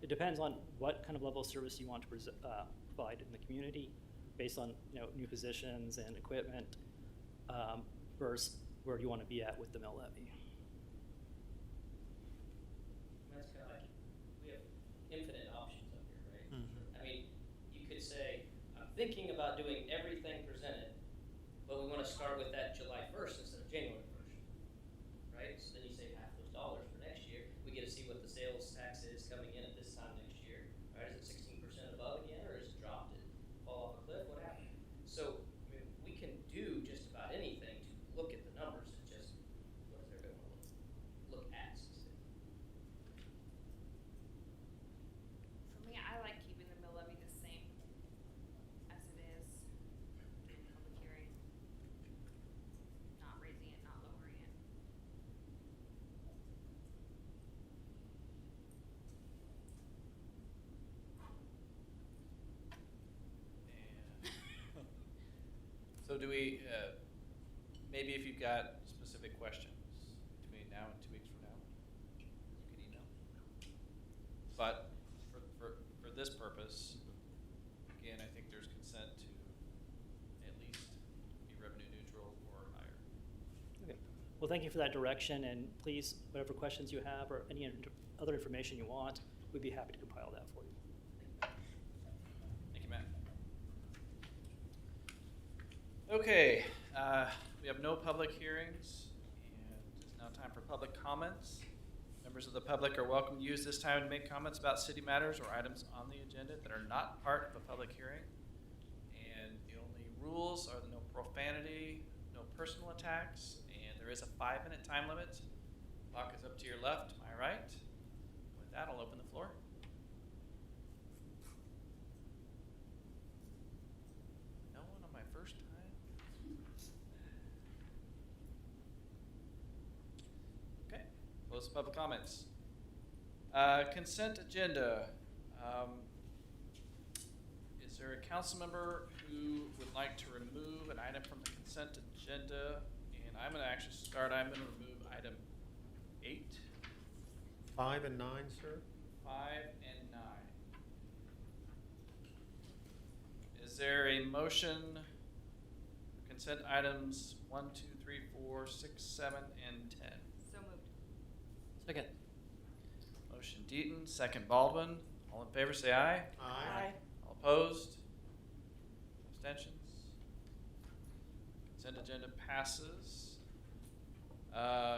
[SPEAKER 3] It depends on what kind of level of service you want to provide in the community, based on new positions and equipment, versus where you want to be at with the mill levy.
[SPEAKER 2] That's kind of like, we have infinite options up here, right?
[SPEAKER 9] Mhm.
[SPEAKER 2] I mean, you could say, I'm thinking about doing everything presented, but we want to start with that July 1st instead of January 1st, right? So then you save half those dollars for next year. We get to see what the sales tax is coming in at this time next year, right? Is it 16% above again, or is it dropped? Did it fall off a cliff? What happened? So, I mean, we can do just about anything to look at the numbers. It's just, what does everybody want to look at specifically?
[SPEAKER 6] For me, I like keeping the mill levy the same as it is. Public hearing. Not raising it, not lowering it.
[SPEAKER 1] And so do we, maybe if you've got specific questions between now and 2 weeks from now, you could email. But for this purpose, again, I think there's consent to at least be revenue neutral or higher.
[SPEAKER 3] Okay. Well, thank you for that direction, and please, whatever questions you have or any other information you want, we'd be happy to compile that for you.
[SPEAKER 1] Thank you, Matt. Okay, we have no public hearings, and it's now time for public comments. Members of the public are welcome to use this time to make comments about city matters or items on the agenda that are not part of a public hearing. And the only rules are no profanity, no personal attacks, and there is a 5-minute time limit. Clock is up to your left, to my right. With that, I'll open the floor. No one on my first time? Okay, close the public comments. Consent agenda. Is there a council member who would like to remove an item from the consent agenda? And I'm gonna actually start, I'm gonna remove item 8,
[SPEAKER 9] 5 and 9, sir?
[SPEAKER 1] 5, and 9. Is there a motion for consent items 1, 2, 3, 4, 6, 7, and 10?
[SPEAKER 6] So moved.
[SPEAKER 3] Second.
[SPEAKER 1] Motion Deaton, second Baldwin. All in favor say aye. All opposed? Abstentions? Consent agenda passes.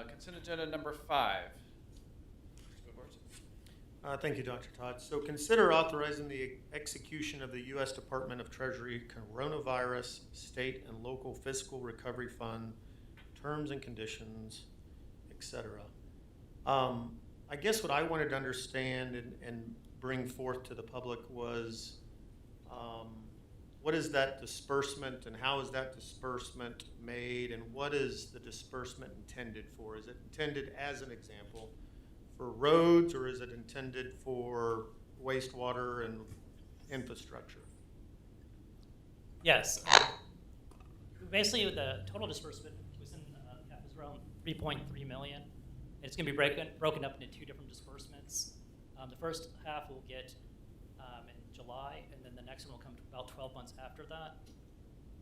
[SPEAKER 1] Consent agenda number 5. Mr. Goodworth.
[SPEAKER 9] Thank you, Dr. Todd. So consider authorizing the execution of the U.S. Department of Treasury Coronavirus State and Local Fiscal Recovery Fund terms and conditions, etc. I guess what I wanted to understand and bring forth to the public was what is that disbursement and how is that disbursement made, and what is the disbursement intended for? Is it intended, as an example, for roads, or is it intended for wastewater and infrastructure?
[SPEAKER 3] Yes. Basically, the total disbursement was around 3.3 million. It's going to be broken up into 2 different disbursements. The first half we'll get in July, and then the next one will come about 12 months after that.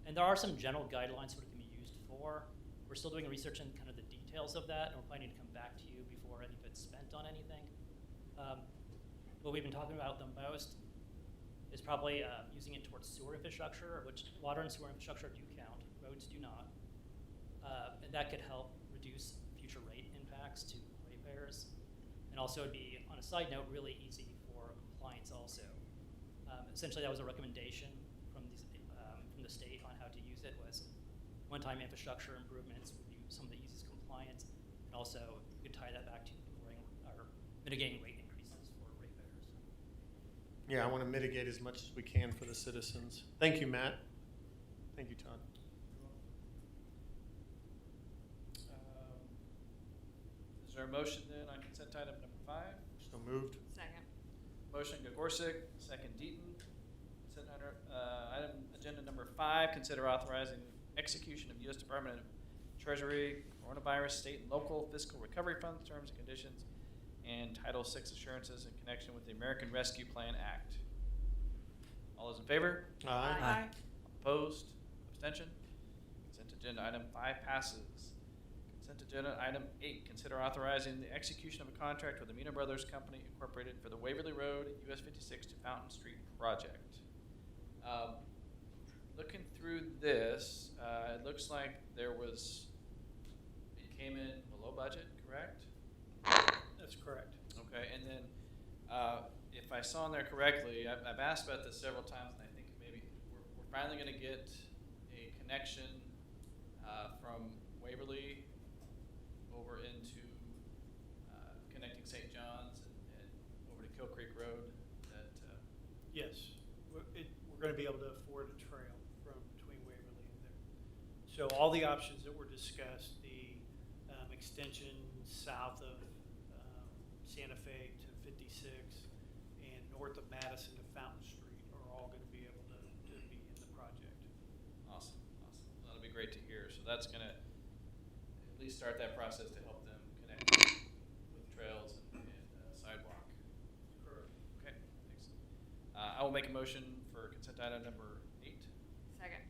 [SPEAKER 3] And there are some general guidelines what it can be used for. We're still doing research on kind of the details of that, and we're planning to come back to you before any of it's spent on anything. What we've been talking about the most is probably using it towards sewer infrastructure, which water and sewer infrastructure do count, roads do not. And that could help reduce future rate impacts to ratepayers. And also it'd be, on a side note, really easy for compliance also. Essentially that was a recommendation from the state on how to use it was one-time infrastructure improvements would be some of the easiest compliance. And also you could tie that back to lowering or mitigating rate increases for ratepayers.
[SPEAKER 9] Yeah, I want to mitigate as much as we can for the citizens. Thank you, Matt. Thank you, Todd.
[SPEAKER 1] Is there a motion then on consent item number 5?
[SPEAKER 9] So moved.
[SPEAKER 6] Second.
[SPEAKER 1] Motion Gagorsic, second Deaton. Consent item agenda number 5, consider authorizing execution of U.S. Department of Treasury coronavirus state and local fiscal recovery funds terms and conditions and Title VI assurances in connection with the American Rescue Plan Act. All those in favor?
[SPEAKER 9] Aye.
[SPEAKER 1] Opposed? Abstention? Consent agenda item 5 passes. Consent agenda item 8, consider authorizing the execution of a contract with Amino Brothers Company Incorporated for the Waverly Road US 56 to Fountain Street project. Looking through this, it looks like it came in below budget, correct?
[SPEAKER 7] That's correct.
[SPEAKER 1] Okay, and then if I saw in there correctly, I've asked about this several times, and I think maybe we're finally going to get a connection from Waverly over into connecting St. John's and over to Kill Creek Road.
[SPEAKER 7] Yes, we're going to be able to afford a trail from between Waverly and there. So all the options that were discussed, the extension south of Santa Fe to 56 and north of Madison to Fountain Street are all going to be able to be in the project.
[SPEAKER 1] Awesome. That'll be great to hear. So that's going to at least start that process to help them connect with trails and sidewalk. Okay, thanks. I will make a motion for consent item number 8.
[SPEAKER 6] Second.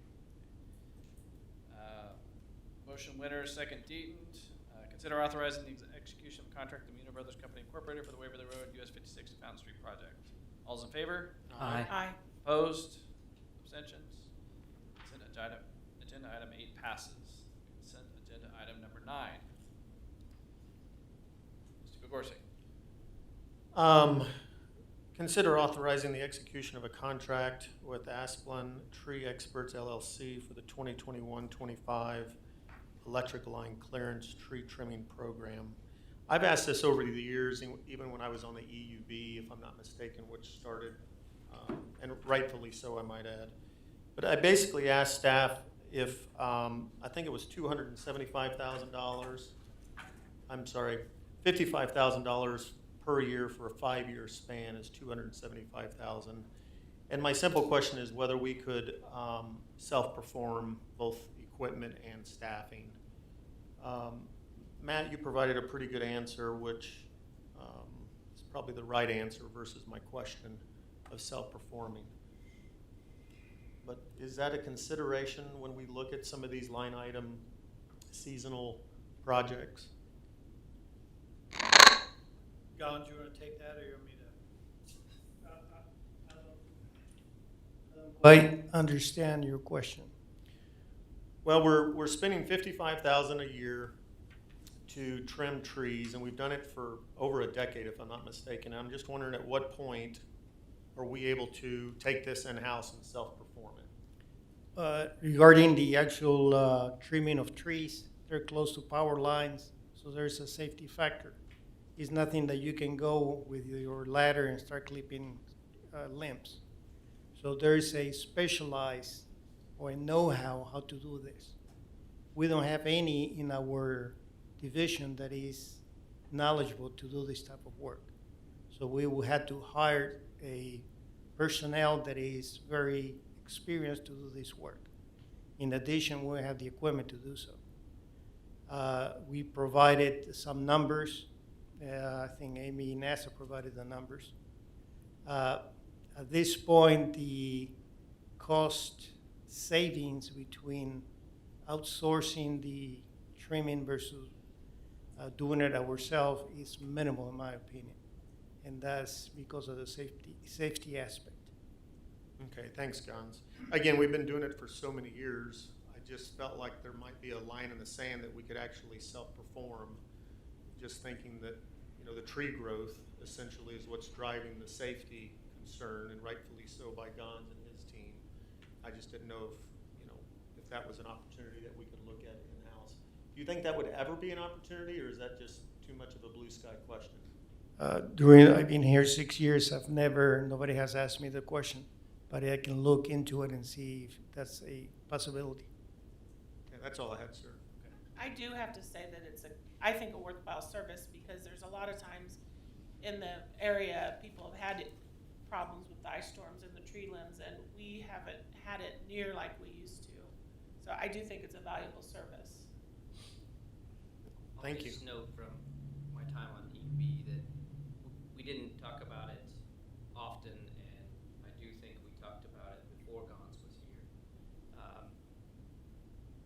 [SPEAKER 1] Motion winner, second Deaton. Consider authorizing the execution of a contract with Amino Brothers Company Incorporated for the Waverly Road US 56 to Fountain Street project. All those in favor?
[SPEAKER 8] Aye.
[SPEAKER 1] Opposed? Abstentions? Consent agenda item 8 passes. Consent agenda item number 9. Mr. Gagorsic.
[SPEAKER 9] Consider authorizing the execution of a contract with Asplin Tree Experts LLC for the 2021-25 electric line clearance tree trimming program. I've asked this over the years, even when I was on the EUB, if I'm not mistaken, which started, and rightfully so, I might add. But I basically asked staff if, I think it was $275,000, I'm sorry, $55,000 per year for a 5-year span is $275,000. And my simple question is whether we could self-perform both equipment and staffing. Matt, you provided a pretty good answer, which is probably the right answer versus my question of self-performing. But is that a consideration when we look at some of these line item seasonal projects?
[SPEAKER 7] Don, do you want to take that, or you want me to?
[SPEAKER 11] I understand your question.
[SPEAKER 9] Well, we're spending $55,000 a year to trim trees, and we've done it for over a decade, if I'm not mistaken. I'm just wondering at what point are we able to take this in-house and self-perform it?
[SPEAKER 11] Regarding the actual trimming of trees, they're close to power lines, so there's a safety factor. It's nothing that you can go with your ladder and start clipping limbs. So there is a specialized or a know-how how to do this. We don't have any in our division that is knowledgeable to do this type of work. So we will have to hire a personnel that is very experienced to do this work. In addition, we have the equipment to do so. We provided some numbers. I think Amy NASA provided the numbers. At this point, the cost savings between outsourcing the trimming versus doing it ourselves is minimal, in my opinion. And that's because of the safety aspect.
[SPEAKER 9] Okay, thanks, Gons. Again, we've been doing it for so many years. I just felt like there might be a line in the sand that we could actually self-perform. Just thinking that, you know, the tree growth essentially is what's driving the safety concern, and rightfully so by Gons and his team. I just didn't know if, you know, if that was an opportunity that we could look at in-house. Do you think that would ever be an opportunity, or is that just too much of a blue sky question?
[SPEAKER 11] I've been here 6 years, nobody has asked me the question, but I can look into it and see if that's a possibility.
[SPEAKER 9] Okay, that's all I had, sir.
[SPEAKER 8] I do have to say that it's I think a worthwhile service, because there's a lot of times in the area, people have had problems with the ice storms and the tree limbs, and we haven't had it near like we used to. So I do think it's a valuable service.
[SPEAKER 9] Thank
[SPEAKER 2] I'll
[SPEAKER 9] you.
[SPEAKER 2] just note from my time on EB that we didn't talk about it often, and I do think we talked about it before Gons was here.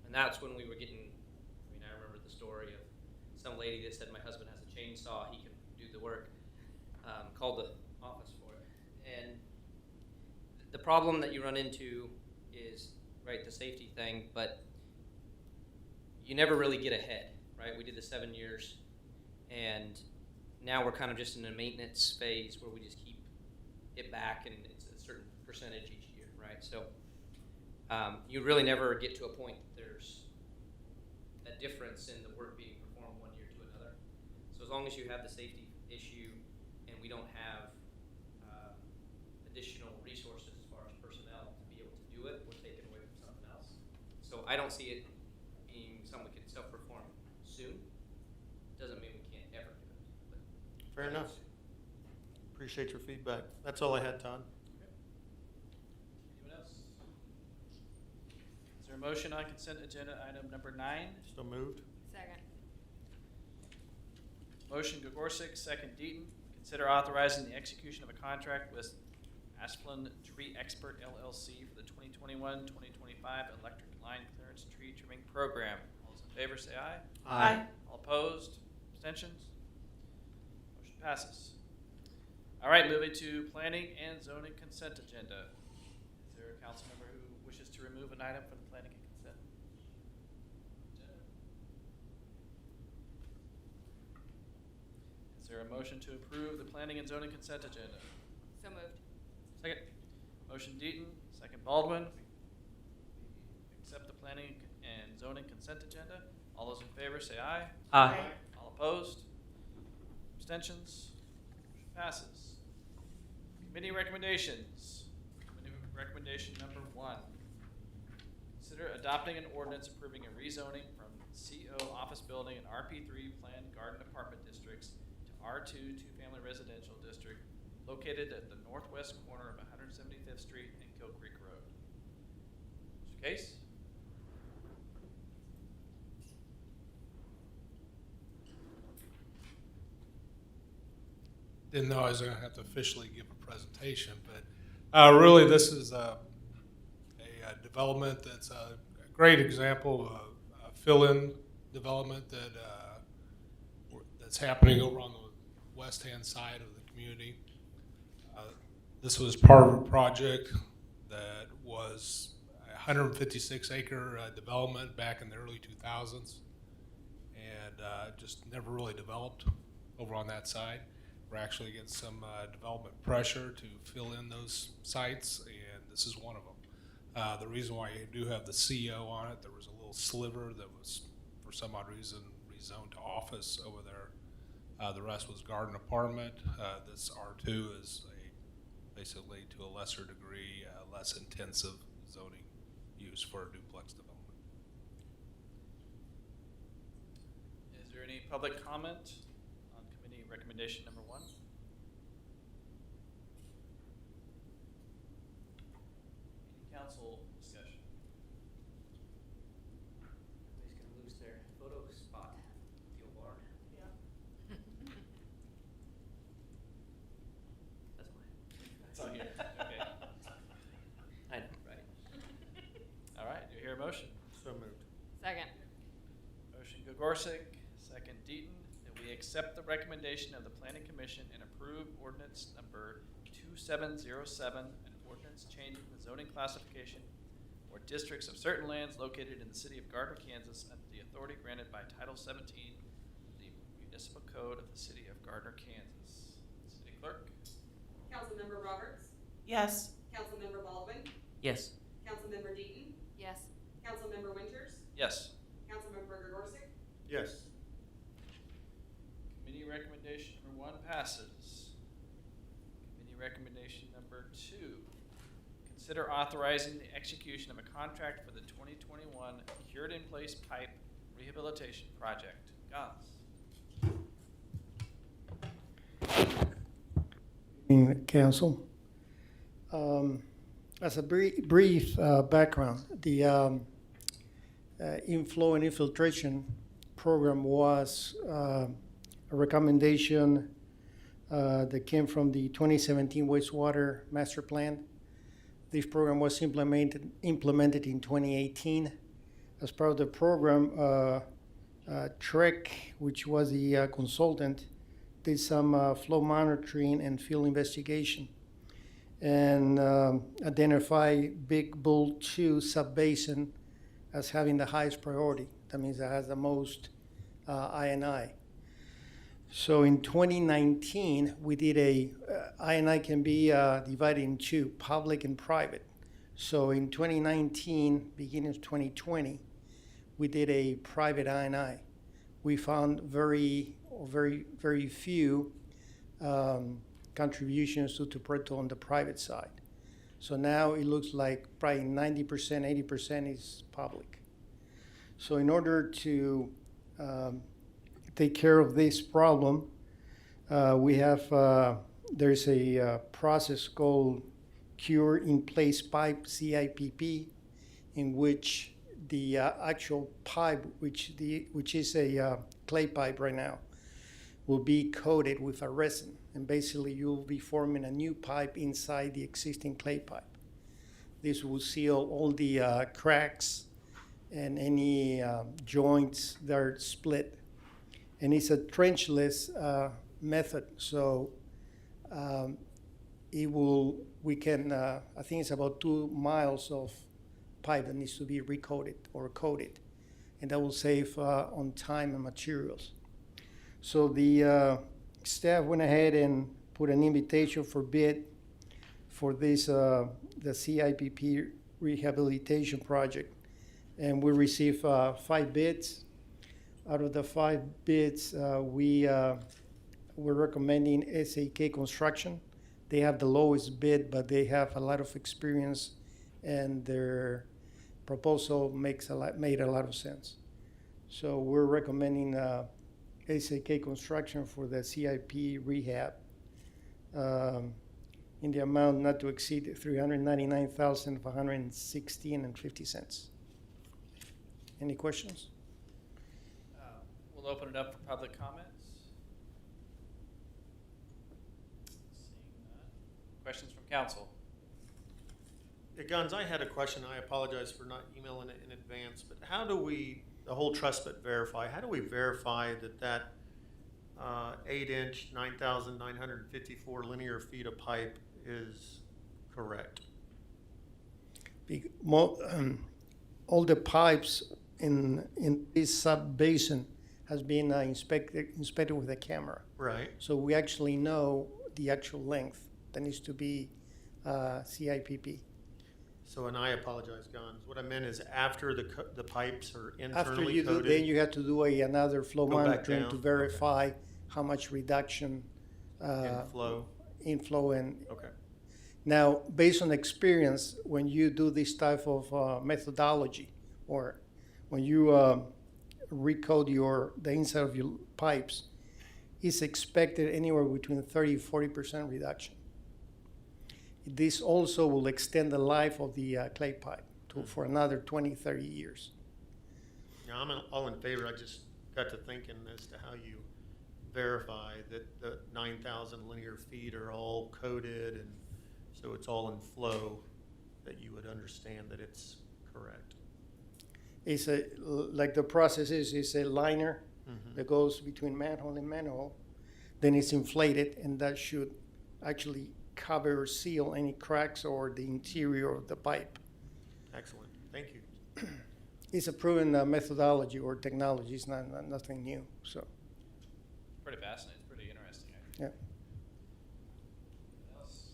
[SPEAKER 2] And that's when we were getting, I mean, I remember the story of some lady that said, my husband has a chainsaw, he can do the work, called the office for it. And the problem that you run into is, right, the safety thing, but you never really get ahead, right? We did the 7 years, and now we're kind of just in a maintenance phase where we just keep it back, and it's a certain percentage each year, right? So you really never get to a point that there's a difference in the work being performed one year to another. So as long as you have the safety issue and we don't have additional resources as far as personnel to be able to do it, we're taking away from something else. So I don't see it being something we can self-perform soon. Doesn't mean we can't ever do it. But
[SPEAKER 9] Fair enough. Appreciate your feedback. That's all I had, Todd.
[SPEAKER 1] Anyone else? Is there a motion on consent agenda item number 9?
[SPEAKER 9] So moved.
[SPEAKER 6] Second.
[SPEAKER 1] Motion Gogorsic, second Deaton. Consider authorizing the execution of a contract with Asplin Tree Expert LLC for the 2021-2025 electric line clearance tree trimming program. All those in favor say aye.
[SPEAKER 8] Aye.
[SPEAKER 1] All opposed? Abstentions? Motion passes. All right, moving to planning and zoning consent agenda. Is there a council member who wishes to remove an item from the planning and consent agenda? Is there a motion to approve the planning and zoning consent agenda?
[SPEAKER 6] So moved.
[SPEAKER 1] Second. Motion Deaton, second Baldwin. We accept the planning and zoning consent agenda. All those in favor say aye.
[SPEAKER 8] Aye.
[SPEAKER 1] All opposed? Abstentions? Motion passes. Committee recommendations. Committee recommendation number 1. Consider adopting an ordinance approving a rezoning from CO office building and RP3 planned garden apartment districts to R2 two-family residential district located at the northwest corner of 175th Street and Kill Creek Road. Mr. Case?
[SPEAKER 12] Didn't know I was going to have to officially give a presentation, but really this is a development that's a great example of a fill-in development that's happening over on the west-hand side of the community. This was part of a project that was a 156-acre development back in the early 2000s, and just never really developed over on that side. We're actually getting some development pressure to fill in those sites, and this is one of them. The reason why you do have the CO on it, there was a little sliver that was, for some odd reason, rezoned to office over there. The rest was garden apartment. This R2 is basically, to a lesser degree, less intensive zoning use for a duplex development.
[SPEAKER 1] Is there any public comment on committee recommendation number 1? Any council discussion?
[SPEAKER 2] everybody's gonna lose their photo spot at the old barn.
[SPEAKER 8] Yeah.
[SPEAKER 2] That's mine.
[SPEAKER 1] That's on here. Gorsick, second Deaton, that we accept the recommendation of the Planning Commission and approve ordinance number 2707, an ordinance changing the zoning classification or districts of certain lands located in the city of Gardner, Kansas, under the authority granted by Title 17 of the Municipal Code of the city of Gardner, Kansas. City Clerk?
[SPEAKER 13] Councilmember Roberts,
[SPEAKER 8] Yes.
[SPEAKER 13] Councilmember Baldwin,
[SPEAKER 2] Yes.
[SPEAKER 13] Councilmember Deaton,
[SPEAKER 6] Yes.
[SPEAKER 13] Councilmember Winters,
[SPEAKER 1] Yes.
[SPEAKER 13] Councilmember Gorsick,
[SPEAKER 9] Yes.
[SPEAKER 1] Committee recommendation number 1 passes. Committee recommendation number 2. Consider authorizing the execution of a contract for the 2021 cured-in-place pipe rehabilitation project. Gons.
[SPEAKER 11] In council. As a brief background, the inflow and infiltration program was a recommendation that came from the 2017 wastewater master plan. This program was implemented in 2018. As part of the program, Trek, which was the consultant, did some flow monitoring and field investigation and identify Big Bull 2 subbasin as having the highest priority. That means it has the most I&I. So in 2019, we did I&I can be divided in two, public and private. So in 2019, beginning of 2020, we did a private I&I. We found very few contributions to Puerto on the private side. So now it looks like probably 90%, 80% is public. So in order to take care of this problem, we have, there's a process called Cure in Place Pipe, CIPP, in which the actual pipe, which is a clay pipe right now, will be coated with a resin. And basically you'll be forming a new pipe inside the existing clay pipe. This will seal all the cracks and any joints that are split. And it's a trenchless method, so we can, I think it's about 2 miles of pipe that needs to be recoated or coated, and that will save on time and materials. So the staff went ahead and put an invitation for bid for this, the CIPP rehabilitation project, and we received 5 bids. Out of the 5 bids, we're recommending SAK Construction. They have the lowest bid, but they have a lot of experience, and their proposal made a lot of sense. So we're recommending SAK Construction for the CIP rehab in the amount not to exceed $399,516.50. Any questions?
[SPEAKER 1] We'll open it up for public comments. Seeing none. Questions from council?
[SPEAKER 9] Yeah, Guns, I had a question. I apologize for not emailing it in advance, but how do we, the whole trust but verify, how do we verify that 8-inch, 9,954 linear feet of pipe is correct?
[SPEAKER 11] All the pipes in this sub-basin has been inspected with a camera.
[SPEAKER 9] Right.
[SPEAKER 11] So we actually know the actual length that needs to be CIPP.
[SPEAKER 9] So, and I apologize, Guns. What I meant is after the pipes are internally
[SPEAKER 11] After you do,
[SPEAKER 9] coated,
[SPEAKER 11] then you have to do another flow
[SPEAKER 9] Go back
[SPEAKER 11] monitoring
[SPEAKER 9] down.
[SPEAKER 11] to verify how much reduction inflow and
[SPEAKER 9] Okay.
[SPEAKER 11] now, based on experience, when you do this type of methodology, or when you recoat the inside of your pipes, it's expected anywhere between 30 and 40% reduction. This also will extend the life of the clay pipe for another 20, 30 years.
[SPEAKER 9] Yeah, I'm all in favor. I just got to thinking as to how you verify that the 9,000 linear feet are all coated, and so it's all in flow, that you would understand that it's correct.
[SPEAKER 11] It's like the process is a liner
[SPEAKER 9] Mhm.
[SPEAKER 11] that goes between manhole and manhole. Then it's inflated, and that should actually cover or seal any cracks or the interior of the pipe.
[SPEAKER 9] Excellent, thank you.
[SPEAKER 11] It's a proven methodology or technology. It's not nothing new. So,
[SPEAKER 1] Pretty fascinating. It's pretty interesting. Actually.
[SPEAKER 11] yeah.
[SPEAKER 1] What else?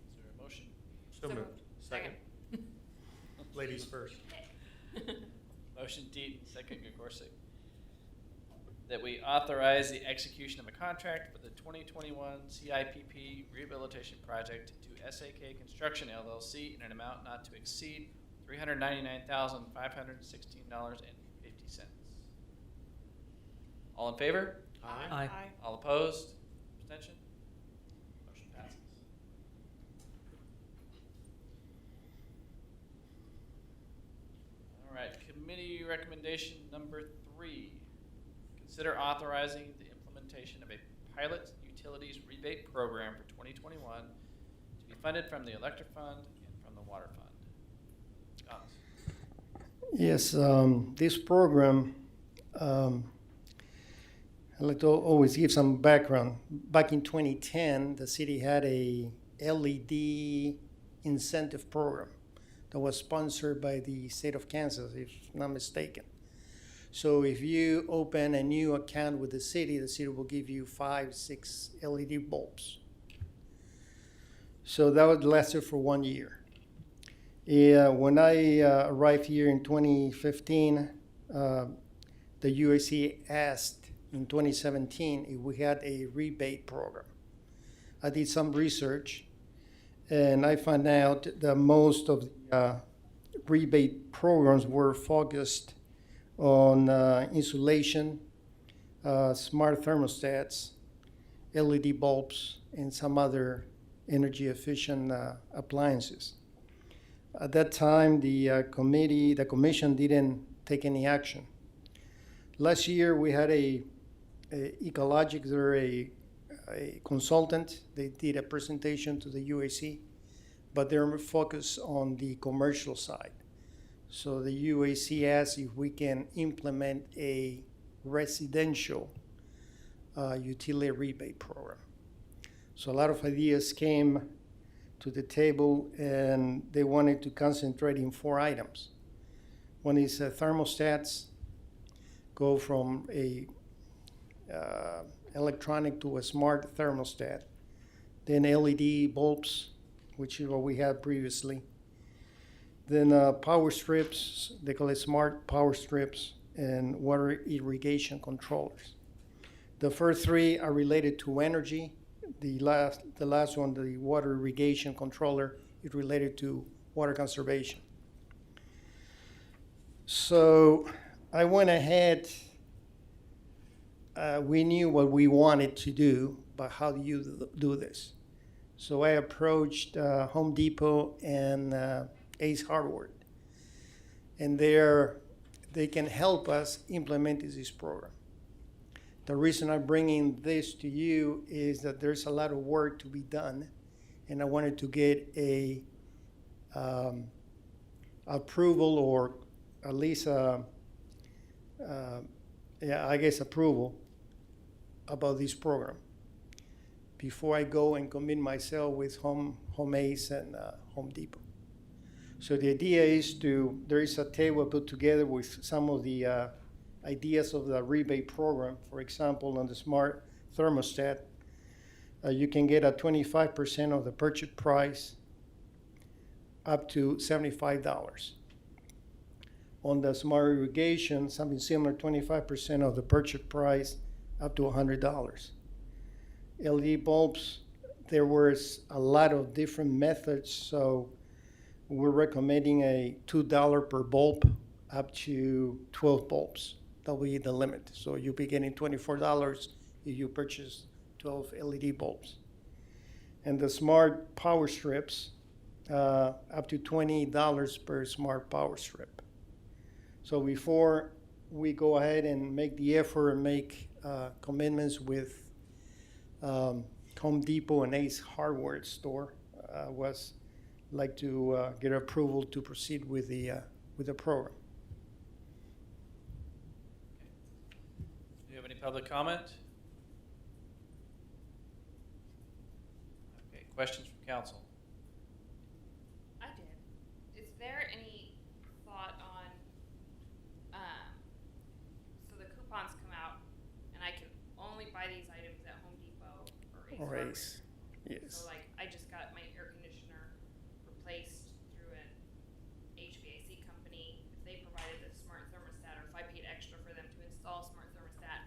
[SPEAKER 1] Is there a motion?
[SPEAKER 9] So moved.
[SPEAKER 6] Second.
[SPEAKER 9] Ladies first.
[SPEAKER 1] Motion Deaton, second Gagorsic. That we authorize the execution of a contract for the 2021 CIPP rehabilitation project to SAK Construction LLC in an amount not to exceed $399,516.50. All in favor?
[SPEAKER 3] Aye.
[SPEAKER 1] All opposed? Abstention? Motion passes. All right, committee recommendation number 3. Consider authorizing the implementation of a pilot utilities rebate program for 2021 to be funded from the electric fund and from the water fund. Thomas.
[SPEAKER 11] Yes, this program, I'd like to always give some background. Back in 2010, the city had a LED incentive program that was sponsored by the state of Kansas, if not mistaken. So if you open a new account with the city will give you 5-6 LED bulbs. So that would last for 1 year. When I arrived here in 2015, the UAC asked in 2017 if we had a rebate program. I did some research, and I found out that most of the rebate programs were focused on insulation, smart thermostats, LED bulbs, and some other energy efficient appliances. At that time, the commission didn't take any action. Last year, we had Ecologic, they're a consultant. They did a presentation to the UAC, but they're focused on the commercial side. So the UAC asked if we can implement a residential utility rebate program. So a lot of ideas came to the table, and they wanted to concentrate in 4 items. One is thermostats, go from a electronic to a smart thermostat. Then LED bulbs, which is what we had previously. Then power strips, they call it smart power strips, and water irrigation controllers. The first 3 are related to energy. The last one, the water irrigation controller, is related to water conservation. So I went ahead. We knew what we wanted to do, but how do you do this? So I approached Home Depot and Ace Hardware, and they can help us implement this program. The reason I'm bringing this to you is that there's a lot of work to be done, and I wanted to get a approval, or at least approval about this program before I go and commit myself with Home Ace and Home Depot. So the idea is there is a table put together with some of the ideas of the rebate program. For example, on the smart thermostat, you can get a 25% of the purchase price up to $75. On the smart irrigation, something similar, 25% of the purchase price up to $100. LED bulbs, there was a lot of different methods, so we're recommending a $2 per bulb up to 12 bulbs. That will be the limit. So you'll be getting $24 if you purchase 12 LED bulbs. And the smart power strips, up to $20 per smart power strip. So before we go ahead and make the effort and make commitments with Home Depot and Ace Hardware store, was like to get approval to proceed with the program.
[SPEAKER 1] Do you have any public comment? Okay, questions from council?
[SPEAKER 6] I did. Is there any thought on, so the coupons come out and I can only buy these items at Home Depot or Ace Hardware.
[SPEAKER 11] Ace, yes.
[SPEAKER 6] So like, I just got my air conditioner replaced through an HVAC company. If they provided the smart thermostat, or if I paid extra for them to install a smart thermostat,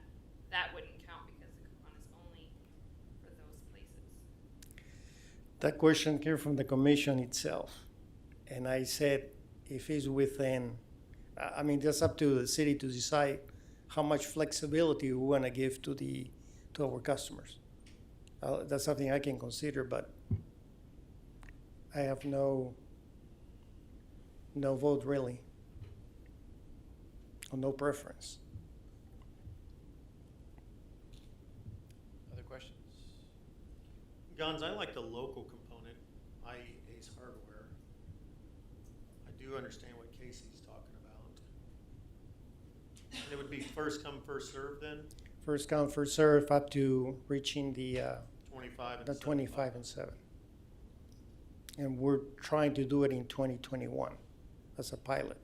[SPEAKER 6] that wouldn't count because the coupon is only for those places.
[SPEAKER 11] That question came from the commission itself. And I said, if it's within, I mean, that's up to the city to decide how much flexibility we want to give to our customers. That's something I can consider, but I have no vote really, or no preference.
[SPEAKER 1] Other questions?
[SPEAKER 9] Gons, I like the local component, i.e. Ace Hardware. I do understand what Casey's talking about. And it would be first come, first served then?
[SPEAKER 11] First come, first serve, up to reaching the
[SPEAKER 9] 25 and
[SPEAKER 11] the 25 and 7. And we're trying to do it in 2021 as a pilot.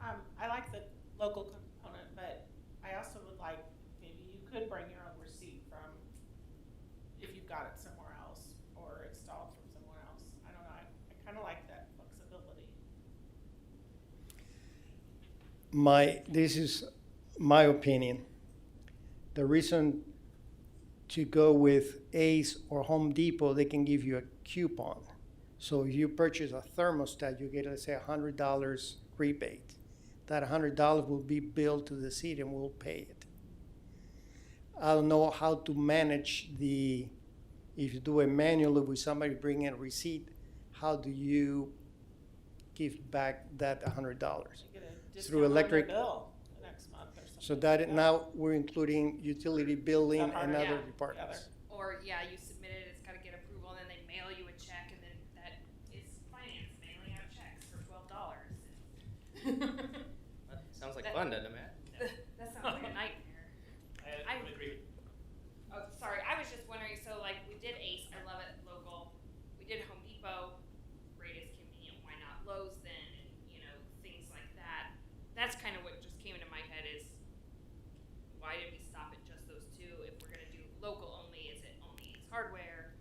[SPEAKER 8] I like the local component, but I also would like, maybe you could bring your own receipt from, if you got it somewhere else or installed from somewhere else. I don't know, I kind of like that flexibility.
[SPEAKER 11] This is my opinion. The reason to go with Ace or Home Depot, they can give you a coupon. So if you purchase a thermostat, you get, let's say, $100 rebate. That $100 will be billed to the city and we'll pay it. I don't know how to manage if you do it manually with somebody bringing a receipt, how do you give back that $100?
[SPEAKER 8] You get a discount
[SPEAKER 11] Through electric.
[SPEAKER 8] on your bill the next month or something.
[SPEAKER 11] So that now we're including utility billing
[SPEAKER 8] That part
[SPEAKER 11] and
[SPEAKER 8] of it,
[SPEAKER 11] other
[SPEAKER 8] yeah,
[SPEAKER 11] departments.
[SPEAKER 6] Or, yeah, you submit it, it's gotta get approval, and then they mail you a check, and then that is finance, mailing out checks for $12.
[SPEAKER 2] That sounds like
[SPEAKER 6] That-
[SPEAKER 2] fun, doesn't it, Matt?
[SPEAKER 6] That sounds like a nightmare.
[SPEAKER 1] I would agree.
[SPEAKER 6] Oh, sorry, I was just wondering, so like, we did Ace, I love it, local. We did Home Depot, rate is convenient, why not Lowe's then, and, you know, things like that. That's kind of what just came into my head is, why did we stop at just those two? If we're gonna do local only, is it only Ace Hardware?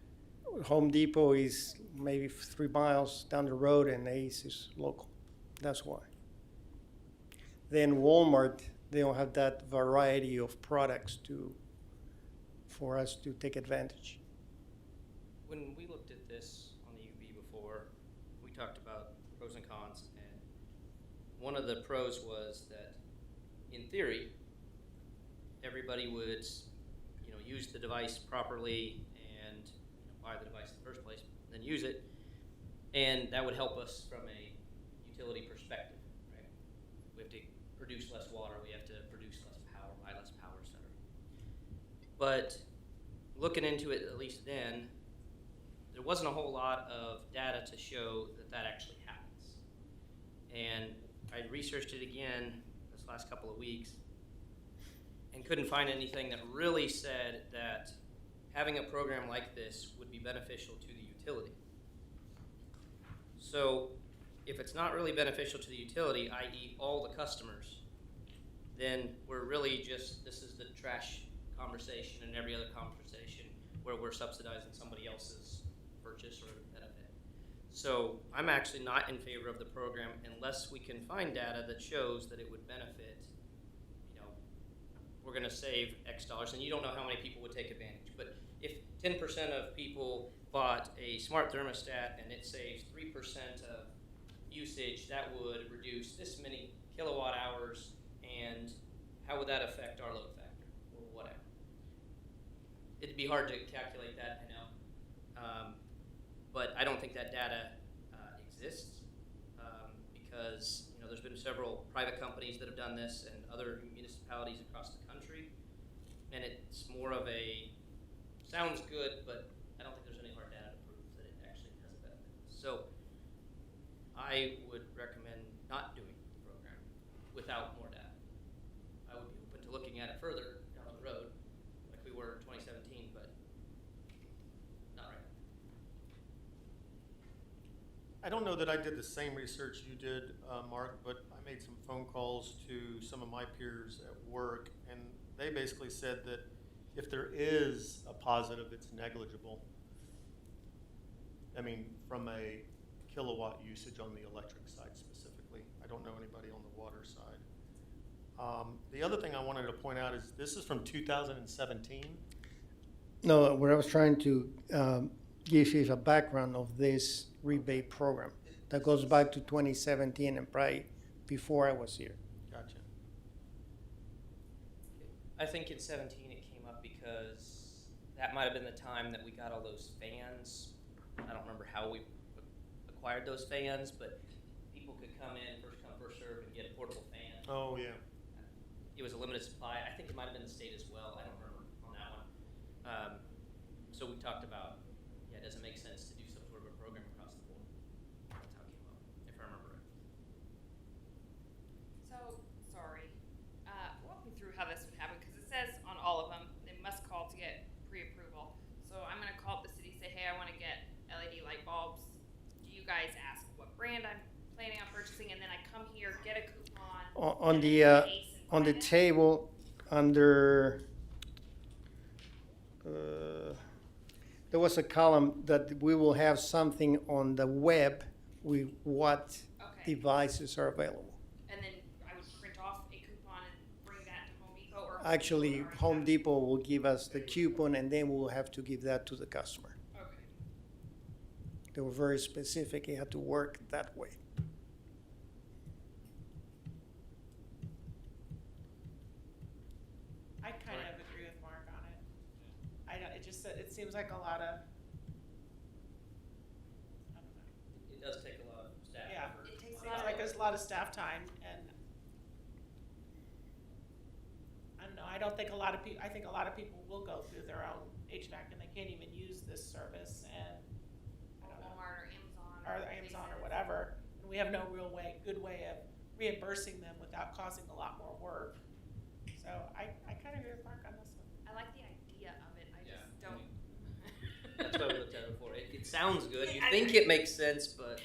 [SPEAKER 11] Home Depot is maybe 3 miles down the road and Ace is local. That's why. Then Walmart, they don't have that variety of products for us to take advantage.
[SPEAKER 2] When we looked at this on the UV before, we talked about pros and cons, and one of the pros was that, in theory, everybody would, use the device properly and buy the device in the first place, then use it, and that would help us from a utility perspective, right? We have to produce less water, we have to produce less power, buy less power, etc. But looking into it, at least then, there wasn't a whole lot of data to show that that actually happens. And I researched it again this last couple of weeks and couldn't find anything that really said that having a program like this would be beneficial to the utility. So if it's not really beneficial to the utility, i.e. all the customers, then we're really just, this is the trash conversation and every other conversation where we're subsidizing somebody else's purchase or benefit. So I'm actually not in favor of the program unless we can find data that shows that it would benefit, we're gonna save X dollars, and you don't know how many people would take advantage. But if 10% of people bought a smart thermostat and it saves 3% of usage, that would reduce this many kilowatt hours, and how would that affect our load factor or whatever? It'd be hard to calculate that, I know, but I don't think that data exists because there's been several private companies that have done this and other municipalities across the country, and it's more of a sounds good, but I don't think there's any hard data to prove that it actually has a benefit. So I would recommend not doing the program without more data. I would be open to looking at it further down the road, like we were in 2017, but not right now.
[SPEAKER 9] I don't know that I did the same research you did, Mark, but I made some phone calls to some of my peers at work, and they basically said that if there is a positive, it's negligible. I mean, from a kilowatt usage on the electric side specifically. I don't know anybody on the water side. The other thing I wanted to point out is this is from 2017.
[SPEAKER 11] No, what I was trying to give you is a background of this rebate program that goes back to 2017 and probably before I was here.
[SPEAKER 9] Gotcha.
[SPEAKER 2] I think in 17 it came up because that might have been the time that we got all those fans. I don't remember how we acquired those fans, but people could come in, first come, first serve, and get a portable fan.
[SPEAKER 9] Oh, yeah.
[SPEAKER 2] It was a limited supply. I think it might have been the state as well. I don't remember on that one. So we talked about, yeah, does it make sense to do some sort of a program across the board? That's how it came up, if I remember right.
[SPEAKER 6] So, sorry. Walk me through how this would happen, because it says on all of them, they must call to get pre-approval. So I'm gonna call up the city, say, hey, I wanna get LED light bulbs. Do you guys ask what brand I'm planning on purchasing, and then I come here, get a coupon?
[SPEAKER 11] On
[SPEAKER 6] and
[SPEAKER 11] the
[SPEAKER 6] then Ace and
[SPEAKER 11] on the
[SPEAKER 6] buy it?
[SPEAKER 11] table under there was a column that we will have something on the web with what
[SPEAKER 6] Okay.
[SPEAKER 11] devices are available.
[SPEAKER 6] And then I would print off a coupon and bring that to Home Depot, or?
[SPEAKER 11] Actually,
[SPEAKER 6] already
[SPEAKER 11] Home
[SPEAKER 6] have it?
[SPEAKER 11] Depot will give us the coupon and then we'll have to give that to the customer.
[SPEAKER 6] Okay.
[SPEAKER 11] They were very specific, it had to work that way.
[SPEAKER 8] I kind of agree with Mark on it. I don't, it seems like a lot of, I don't know.
[SPEAKER 2] It does take a lot of staff
[SPEAKER 8] Yeah,
[SPEAKER 2] effort.
[SPEAKER 6] It takes a
[SPEAKER 8] seems
[SPEAKER 6] lot
[SPEAKER 8] like
[SPEAKER 6] of-
[SPEAKER 8] there's a lot of staff time, and I don't know, I don't think a lot of people, I think a lot of people will go through their own HVAC and they can't even use this service, and I
[SPEAKER 6] Or
[SPEAKER 8] don't know.
[SPEAKER 6] Walmart or Amazon.
[SPEAKER 8] Or Amazon or
[SPEAKER 6] places.
[SPEAKER 8] whatever, and we have no real good way of reimbursing them without causing a lot more work. So I kind of agree with Mark on this one.
[SPEAKER 6] I like the idea of it, I
[SPEAKER 1] Yeah,
[SPEAKER 6] just
[SPEAKER 1] I
[SPEAKER 6] don't.
[SPEAKER 1] mean-
[SPEAKER 2] That's what we looked at it for. It sounds good. You
[SPEAKER 6] I-
[SPEAKER 2] think it makes sense, but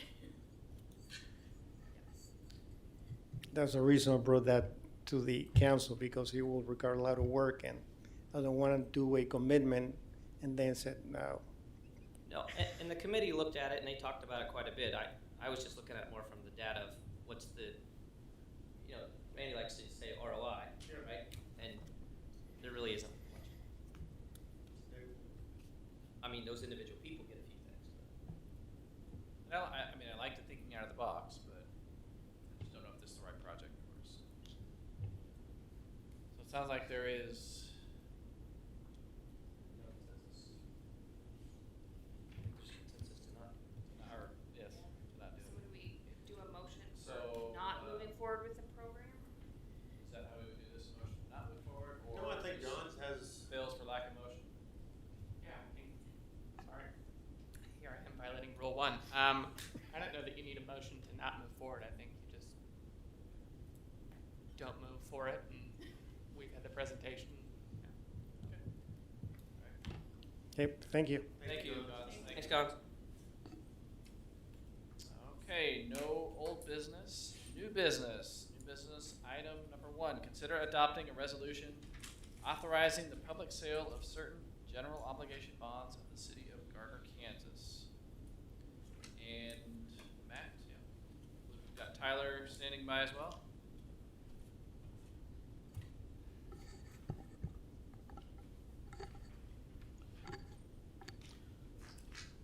[SPEAKER 11] That's the reason I brought that to the council, because he will require a lot of work and doesn't want to do a commitment and then said no.
[SPEAKER 2] no. And the committee looked at it and they talked about it quite a bit. I was just looking at it more from the data of what's the, you know, Randy likes to say ROI, right? And there really isn't much. I mean, those individual people get a few things.
[SPEAKER 1] Well, I mean, I like the thinking out of the box, but I just don't know if this is the right project for us. So it sounds like there is,
[SPEAKER 2] No consensus. I think there's consensus to not.
[SPEAKER 1] or, yes, not
[SPEAKER 6] So
[SPEAKER 1] doing
[SPEAKER 6] would we do a motion
[SPEAKER 1] So,
[SPEAKER 6] for not moving forward with the program?
[SPEAKER 1] Is that how we would do this motion, not move forward, or?
[SPEAKER 9] No, I think
[SPEAKER 1] just
[SPEAKER 9] John's has.
[SPEAKER 1] Fails for lack of motion?
[SPEAKER 14] Yeah, I mean, sorry. Here I am violating Rule 1. I don't know that you need a motion to not move forward. I think you just don't move for it. And we've had the presentation.
[SPEAKER 11] Okay, thank you.
[SPEAKER 1] Thank you, Gonz.
[SPEAKER 2] Thanks, Gonz.
[SPEAKER 1] Okay, no old business, new business. New business item number 1, consider adopting a resolution authorizing the public sale of certain general obligation bonds of the city of Gardner, Kansas. And Matt, yeah, we've got Tyler standing by as well.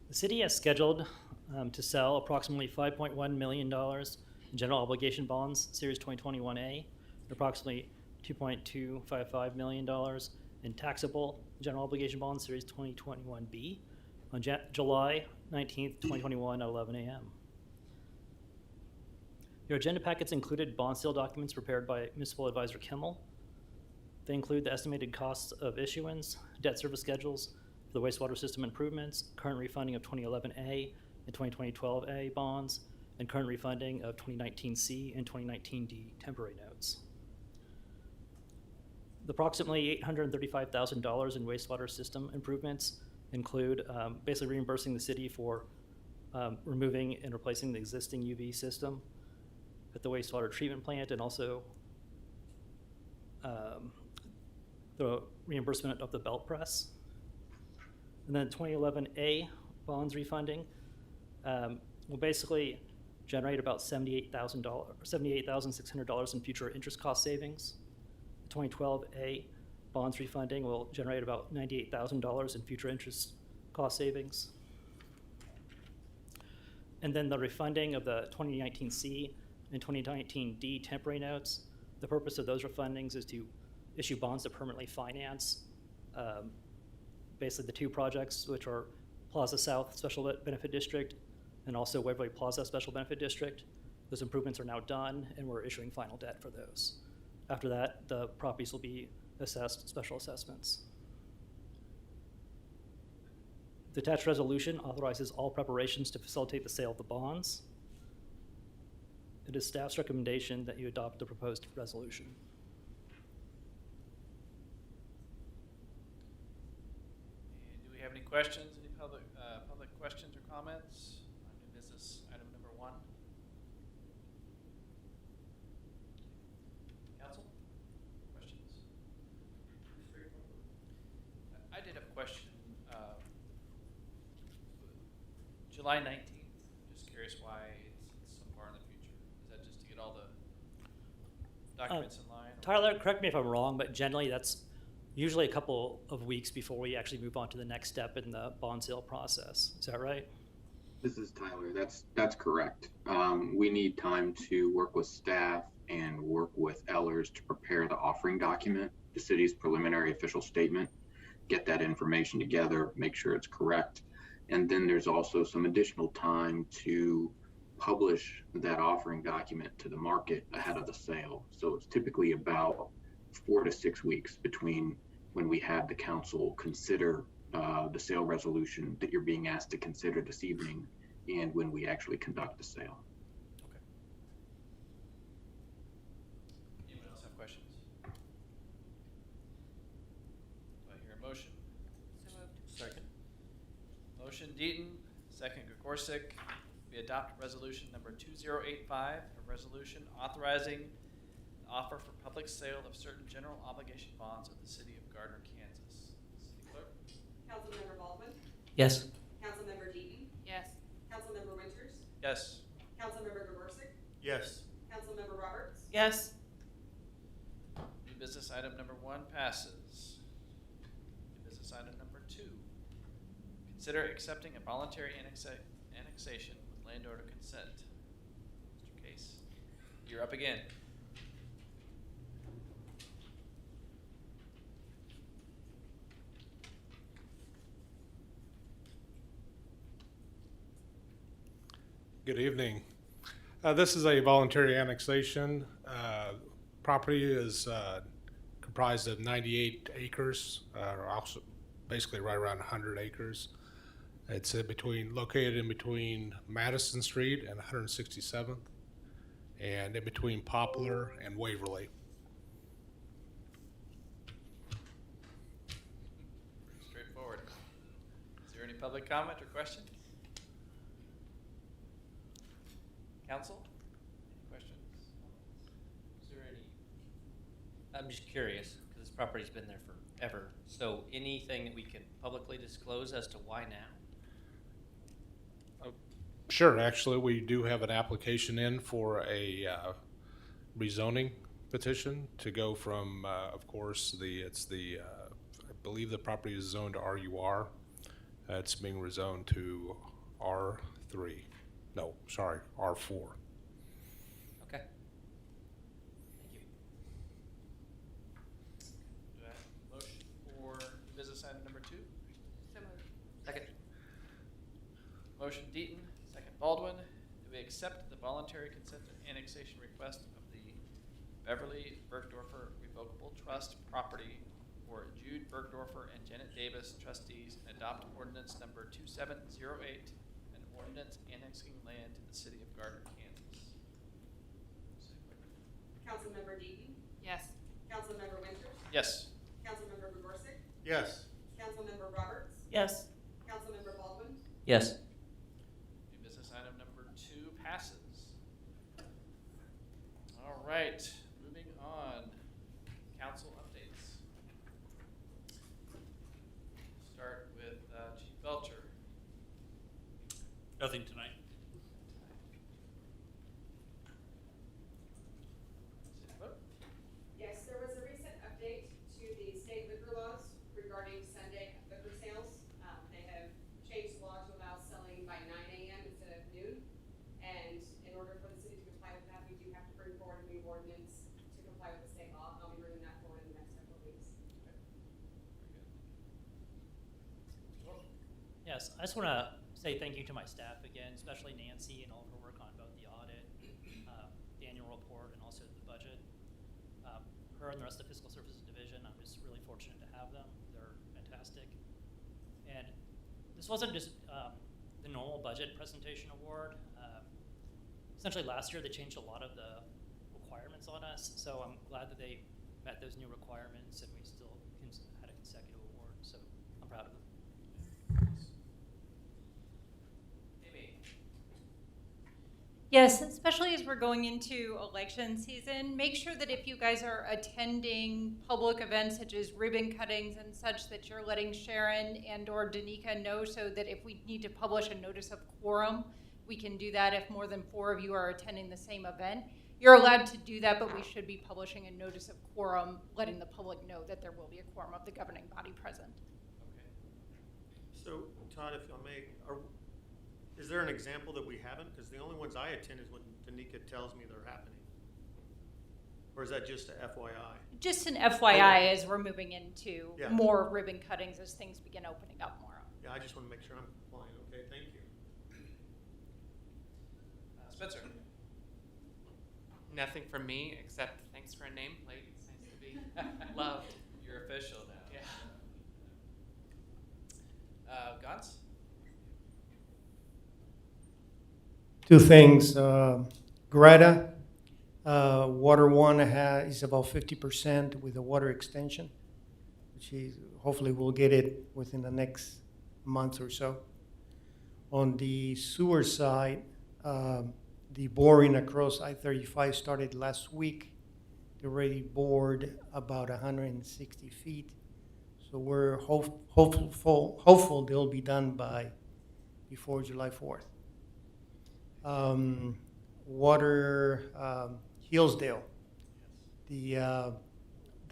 [SPEAKER 3] The city has scheduled to sell approximately $5.1 million in general obligation bonds, Series 2021A, and approximately $2.255 million in taxable general obligation bonds, Series 2021B, on July 19th, 2021 at 11 a.m. Your agenda packets included bond sale documents prepared by Municipal Advisor Kimmel. They include the estimated costs of issuance, debt service schedules for the wastewater system improvements, current refunding of 2011A and 2012A bonds, and current refunding of 2019C and 2019D temporary notes. The approximately $835,000 in wastewater system improvements include basically reimbursing the city for removing and replacing the existing UV system at the wastewater treatment plant, and also the reimbursement of the belt press. And then 2011A bonds refunding will basically generate about $78,600 in future interest cost savings. The 2012A bonds refunding will generate about $98,000 in future interest cost savings. And then the refunding of the 2019C and 2019D temporary notes. The purpose of those refundings is to issue bonds to permanently finance basically the two projects, which are Plaza South Special Benefit District and also Waverly Plaza Special Benefit District. Those improvements are now done, and we're issuing final debt for those. After that, the properties will be assessed special assessments. The attached resolution authorizes all preparations to facilitate the sale of the bonds. It is staff's recommendation that you adopt the proposed resolution.
[SPEAKER 1] And do we have any questions, any public questions or comments on new business item number 1? Council? Questions? I did have a question. July 19th, just curious why it's so far in the future. Is that just to get all the documents in line? or-
[SPEAKER 3] Tyler, correct me if I'm wrong, but generally that's usually a couple of weeks before we actually move on to the next step in the bond sale process. Is that right?
[SPEAKER 15] This is Tyler. That's correct. We need time to work with staff and work with Ellers to prepare the offering document, the city's preliminary official statement, get that information together, make sure it's correct. And then there's also some additional time to publish that offering document to the market ahead of the sale. So it's typically about 4 to 6 weeks between when we have the council consider the sale resolution that you're being asked to consider this evening and when we actually conduct the sale.
[SPEAKER 1] Okay. Anyone else have questions? Do I hear a motion?
[SPEAKER 6] So moved.
[SPEAKER 10] Second.
[SPEAKER 1] Motion Deaton, second Gregorczyk. We adopt resolution number 2085, a resolution authorizing the offer for public sale of certain general obligation bonds of the city of Gardner, Kansas. City Clerk?
[SPEAKER 13] Councilmember Baldwin,
[SPEAKER 2] Yes.
[SPEAKER 13] Councilmember Deaton,
[SPEAKER 6] Yes.
[SPEAKER 13] Councilmember Winters,
[SPEAKER 1] Yes.
[SPEAKER 13] Councilmember Gregorczyk,
[SPEAKER 9] Yes.
[SPEAKER 13] Councilmember Roberts,
[SPEAKER 8] Yes.
[SPEAKER 1] New business item number 1 passes. New business item number 2. Consider accepting a voluntary annexation with landowner consent. Mr. Case, you're up again.
[SPEAKER 12] Good evening. This is a voluntary annexation. Property is comprised of 98 acres, also basically right around 100 acres. It's located in between Madison Street and 167th, and in between Poplar and Waverly.
[SPEAKER 1] Straightforward. Is there any public comment or questions? Council? Any questions?
[SPEAKER 2] Is there any? I'm just curious, because this property's been there forever. So anything that we can publicly disclose as to why now?
[SPEAKER 12] Sure, actually, we do have an application in for a rezoning petition to go from, of course, I believe the property is zoned to RUR. It's being rezoned to R3. No, sorry, R4.
[SPEAKER 2] Okay. Thank you.
[SPEAKER 1] Do I have a motion for business item number 2?
[SPEAKER 6] So moved.
[SPEAKER 2] Second.
[SPEAKER 1] Motion Deaton, second Baldwin. Do we accept the voluntary consent annexation request of the Beverly Bergdorfer Revocable Trust property for Jude Bergdorfer and Janet Davis trustees and adopt ordinance number 2708, an ordinance annexing land to the city of Gardner, Kansas.
[SPEAKER 13] Councilmember Deaton,
[SPEAKER 6] Yes.
[SPEAKER 13] Councilmember Winters,
[SPEAKER 1] Yes.
[SPEAKER 13] Councilmember Grigorsic,
[SPEAKER 9] Yes.
[SPEAKER 13] Councilmember Roberts,
[SPEAKER 8] Yes.
[SPEAKER 13] Councilmember Baldwin,
[SPEAKER 2] Yes.
[SPEAKER 1] New business item number 2 passes. All right, moving on. Council updates. Start with Chief Belcher.
[SPEAKER 16] Nothing tonight.
[SPEAKER 1] City Clerk?
[SPEAKER 13] Yes, there was a recent update to the state liquor laws regarding Sunday liquor sales. They have changed the law to allow selling by 9 a.m. instead of noon. And in order for the city to comply with that, we do have to bring forward a new ordinance to comply with the state law. I'll be bringing that forward in the next couple of weeks.
[SPEAKER 3] Yes, I just want to say thank you to my staff again, especially Nancy and all of her work on both the audit, the annual report, and also the budget. Her and the rest of the Fiscal Services Division, I'm just really fortunate to have them. They're fantastic. And this wasn't just the normal budget presentation award. Essentially last year they changed a lot of the requirements on us, so I'm glad that they met those new requirements and we still had a consecutive award, so I'm proud of them.
[SPEAKER 1] Amy.
[SPEAKER 17] Yes, especially as we're going into election season, make sure that if you guys are attending public events such as ribbon cuttings and such, that you're letting Sharon and or Danica know, so that if we need to publish a notice of quorum, we can do that if more than 4 of you are attending the same event. You're allowed to do that, but we should be publishing a notice of quorum, letting the public know that there will be a quorum of the governing body present.
[SPEAKER 1] Okay.
[SPEAKER 9] So, Todd, if I may, is there an example that we haven't? Because the only ones I attend is when Danica tells me they're happening. Or is that just a FYI?
[SPEAKER 17] Just an FYI as we're moving into
[SPEAKER 9] Yeah.
[SPEAKER 17] more ribbon cuttings as things begin opening up more.
[SPEAKER 9] Yeah, I just want to make sure I'm compliant. Okay, thank you.
[SPEAKER 1] Spencer.
[SPEAKER 14] Nothing from me except thanks for a nameplate. It's nice to be loved.
[SPEAKER 1] You're official now.
[SPEAKER 14] Yeah.
[SPEAKER 1] Gantz?
[SPEAKER 11] Two things. Greta, Water One is about 50% with the water extension, which is hopefully we'll get it within the next month or so. On the sewer side, the boring across I-35 started last week. They already bored about 160 feet. So we're hopeful they'll be done before July 4th. Water, Hillsdale. The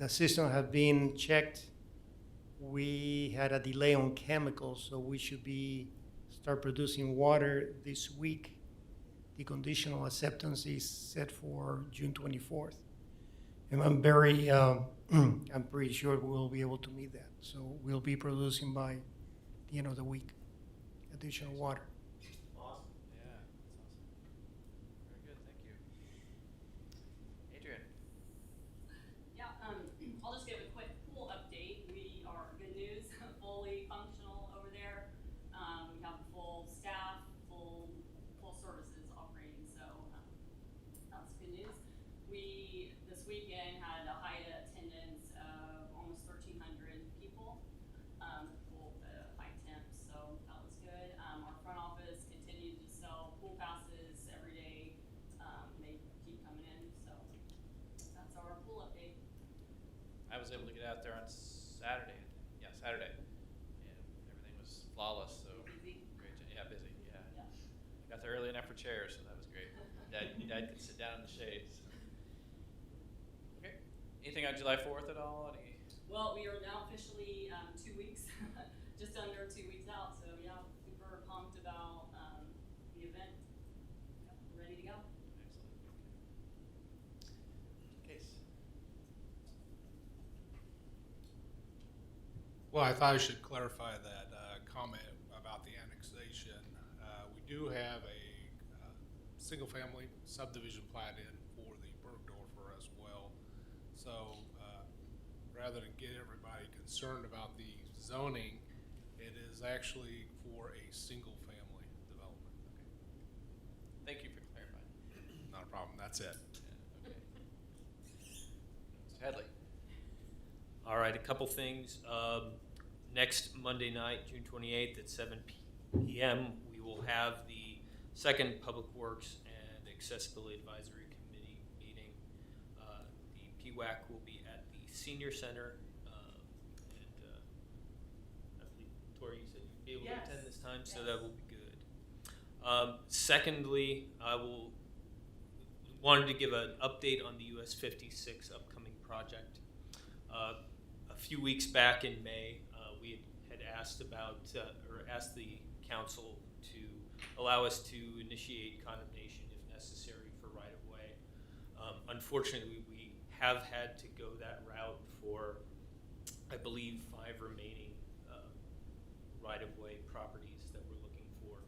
[SPEAKER 11] system have been checked. We had a delay on chemicals, so we should start producing water this week. The conditional acceptance is set for June 24th. And I'm I'm pretty sure we'll be able to meet that. So we'll be producing by the end of the week, additional water.
[SPEAKER 1] Awesome. Yeah, that's awesome. Very good, thank you. Adrian.
[SPEAKER 18] Yeah, I'll just give a quick pool update. We are, good news, fully functional over there. We have full staff, full services operating, so that's good news. We, this weekend, had a high attendance of almost 1,300 people, pool, high temps, so that was good. Our front office continued to sell pool passes every day. They keep coming in, so that's our pool update.
[SPEAKER 1] I was able to get out there on Saturday. Yeah, Saturday. And everything was flawless, so.
[SPEAKER 18] Busy.
[SPEAKER 1] Great, yeah, busy, yeah.
[SPEAKER 18] Yeah.
[SPEAKER 1] Got there early enough for chairs, so that was great. Dad could sit down in the shades. Okay. Anything on July 4th at all? Any?
[SPEAKER 18] Well, we are now officially 2 weeks, just under 2 weeks out. So yeah, super pumped about the event. Yep, we're ready to go.
[SPEAKER 1] Excellent. Case.
[SPEAKER 12] Well, I thought I should clarify that comment about the annexation. We do have a single-family subdivision plat in for the Bergdorfer as well. So rather than get everybody concerned about the zoning, it is actually for a single-family development.
[SPEAKER 1] Thank you for clarifying.
[SPEAKER 12] Not a problem, that's it.
[SPEAKER 1] Yeah, okay. Mr. Headley.
[SPEAKER 10] All right, a couple things. Next Monday night, June 28th at 7 p.m., we will have the second Public Works and Accessibility Advisory Committee meeting. The PWAC will be at the Senior Center. And I believe, Tori, you said you'd be able
[SPEAKER 8] Yes.
[SPEAKER 10] to attend this time, so
[SPEAKER 8] Yes.
[SPEAKER 10] that will be good. Secondly, I wanted to give an update on the US 56 upcoming project. A few weeks back in May, we had asked asked the council to allow us to initiate condemnation if necessary for right-of-way. Unfortunately, we have had to go that route for, I believe, 5 remaining right-of-way properties that we're looking for.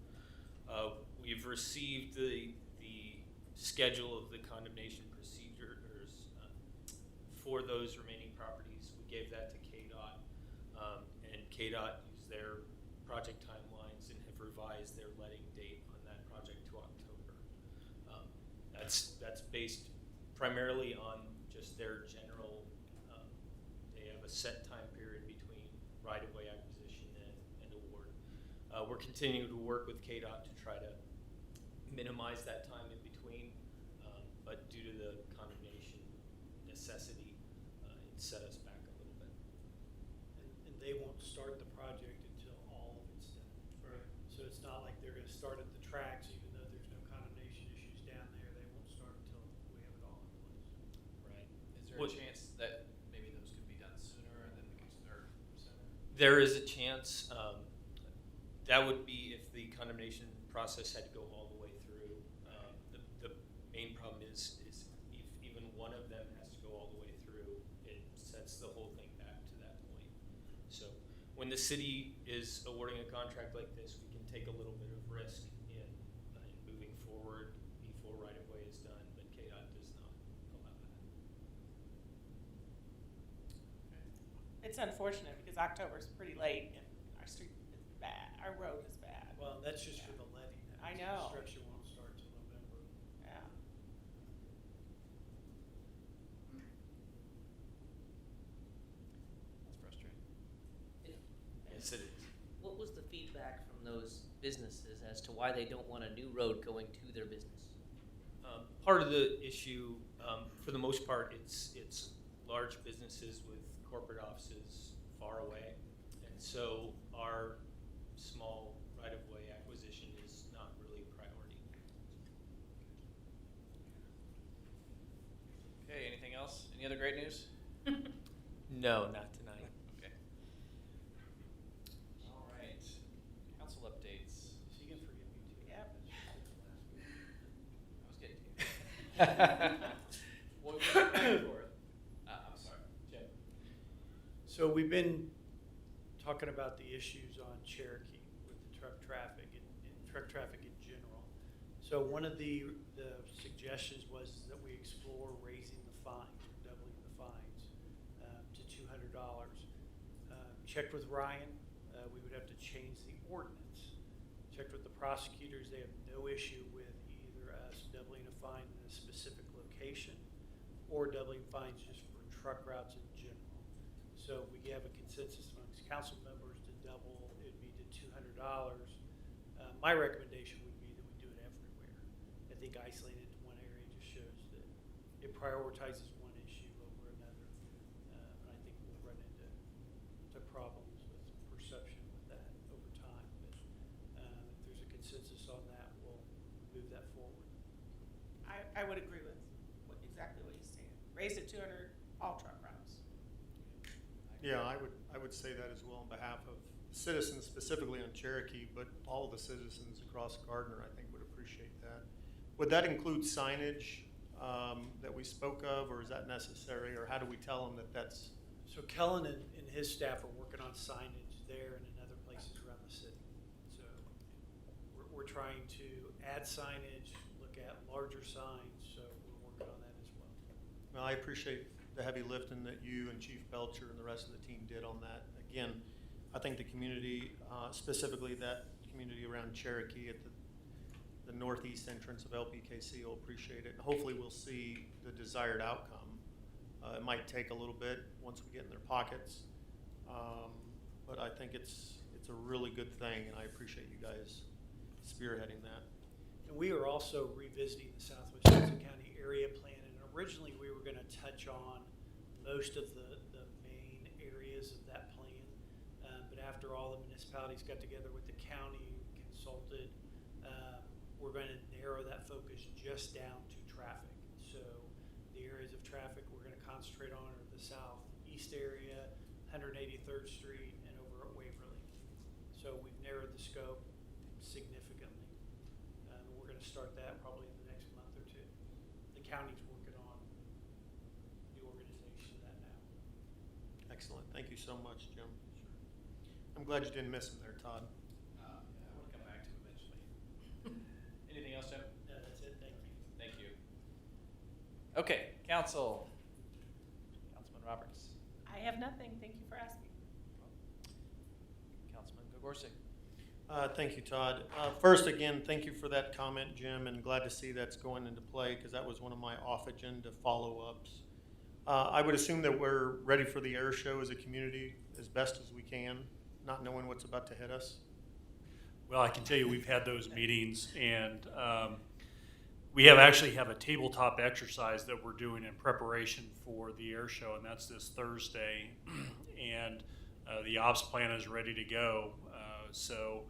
[SPEAKER 10] We've received the schedule of the condemnation procedures for those remaining properties. We gave that to KDOT, and KDOT used their project timelines and have revised their letting date on that project to October. That's based primarily on just their general, they have a set time period between right-of-way acquisition and award. We're continuing to work with KDOT to try to minimize that time in between, but due to the condemnation necessity, it set us back a little bit.
[SPEAKER 7] And they won't start the project until all of it's done.
[SPEAKER 10] Right.
[SPEAKER 7] So it's not like they're gonna start at the tracks, even though there's no condemnation issues down there, they won't start until we have it all in place.
[SPEAKER 10] Right.
[SPEAKER 1] Is there
[SPEAKER 10] What-
[SPEAKER 1] a chance that maybe those could be done sooner and then we can start sooner?
[SPEAKER 10] There is a chance. That would be if the condemnation process had to go all the way through. The main problem is if even one of them has to go all the way through, it sets the whole thing back to that point. So when the city is awarding a contract like this, we can take a little bit of risk in moving forward before right-of-way is done, but KDOT does not allow that.
[SPEAKER 8] It's unfortunate because October's pretty late and our street is bad, our road is bad.
[SPEAKER 7] Well, that's just for the letting.
[SPEAKER 8] I know.
[SPEAKER 7] Construction won't start till November.
[SPEAKER 8] Yeah.
[SPEAKER 1] That's frustrating.
[SPEAKER 10] Yes, it is.
[SPEAKER 2] What was the feedback from those businesses as to why they don't want a new road going to their business?
[SPEAKER 10] Part of the issue, for the most part, it's large businesses with corporate offices far away, and so our small right-of-way acquisition is not really a priority.
[SPEAKER 1] Okay, anything else? Any other great news?
[SPEAKER 10] No, not tonight.
[SPEAKER 1] Okay. All right. Council updates.
[SPEAKER 7] She can forgive me too.
[SPEAKER 8] Yep.
[SPEAKER 1] I was getting to you. What was your back and forth? I'm sorry, Jim.
[SPEAKER 7] So we've been talking about the issues on Cherokee with the truck traffic and truck traffic in general. So one of the suggestions was that we explore raising the fines, or doubling the fines to $200. Checked with Ryan, we would have to change the ordinance. Checked with the prosecutors, they have no issue with either us doubling a fine in a specific location or doubling fines just for truck routes in general. So we have a consensus amongst council members to double, it'd be to $200. My recommendation would be that we do it everywhere. I think isolated to one area just shows that it prioritizes one issue over another. And I think we'll run into problems with perception with that over time. But if there's a consensus on that, we'll move that forward.
[SPEAKER 8] I would agree with exactly what you stated. Raise it 200 all truck routes.
[SPEAKER 9] Yeah, I would say that as well on behalf of citizens, specifically on Cherokee, but all of the citizens across Gardner, I think, would appreciate that. Would that include signage that we spoke of, or is that necessary, or how do we tell them that that's?
[SPEAKER 7] So Kellen and his staff are working on signage there and in other places around the city. So we're trying to add signage, look at larger signs, so we're working on that as well.
[SPEAKER 9] Well, I appreciate the heavy lifting that you and Chief Belcher and the rest of the team did on that. Again, I think the community, specifically that community around Cherokee at the the northeast entrance of LPKC will appreciate it. Hopefully we'll see the desired outcome. It might take a little bit once we get in their pockets, but I think it's a really good thing, and I appreciate you guys spearheading that.
[SPEAKER 7] And we are also revisiting the Southwest Johnson County area plan, and originally we were going to touch on most of the main areas of that plan, but after all the municipalities got together with the county, consulted, we're going to narrow that focus just down to traffic. So the areas of traffic we're going to concentrate on are the southeast area, 183rd Street, and over at Waverly. So we've narrowed the scope significantly. We're going to start that probably in the next month or two. The county's working on the organization of that now.
[SPEAKER 9] Excellent. Thank you so much, Jim. I'm glad you didn't miss him there, Todd.
[SPEAKER 1] Yeah, I want to come back to him eventually. Anything else, Jim?
[SPEAKER 7] No, that's it. Thank you.
[SPEAKER 1] Thank you. Okay, council. Councilman Roberts.
[SPEAKER 8] I have nothing. Thank you for asking.
[SPEAKER 1] Councilman Gogorczyk.
[SPEAKER 9] Thank you, Todd. First, again, thank you for that comment, Jim, and glad to see that's going into play because that was one of my off-agenda follow-ups. I would assume that we're ready for the air show as a community as best as we can, not knowing what's about to hit us.
[SPEAKER 16] Well, I can tell you we've had those meetings, and we actually have a tabletop exercise that we're doing in preparation for the air show, and that's this Thursday. And the ops plan is ready to go. So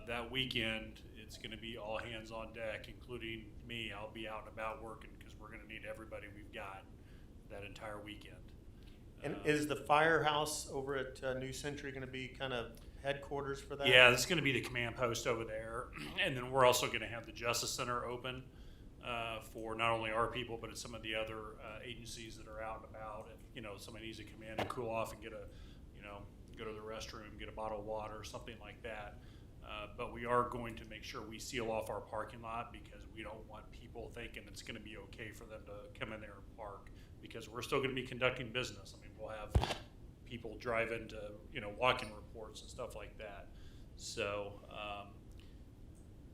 [SPEAKER 16] that weekend, it's going to be all hands on deck, including me. I'll be out and about working because we're going to need everybody we've got that entire weekend.
[SPEAKER 9] And is the firehouse over at New Century going to be kind of headquarters for that?
[SPEAKER 16] Yeah, this is going to be the command post over there. And then we're also going to have the Justice Center open for not only our people, but some of the other agencies that are out and about. If, somebody needs to come in and cool off and get go to the restroom, get a bottle of water, something like that. But we are going to make sure we seal off our parking lot because we don't want people thinking it's going to be okay for them to come in there and park because we're still going to be conducting business. I mean, we'll have people drive into, walk-in reports and stuff like that. So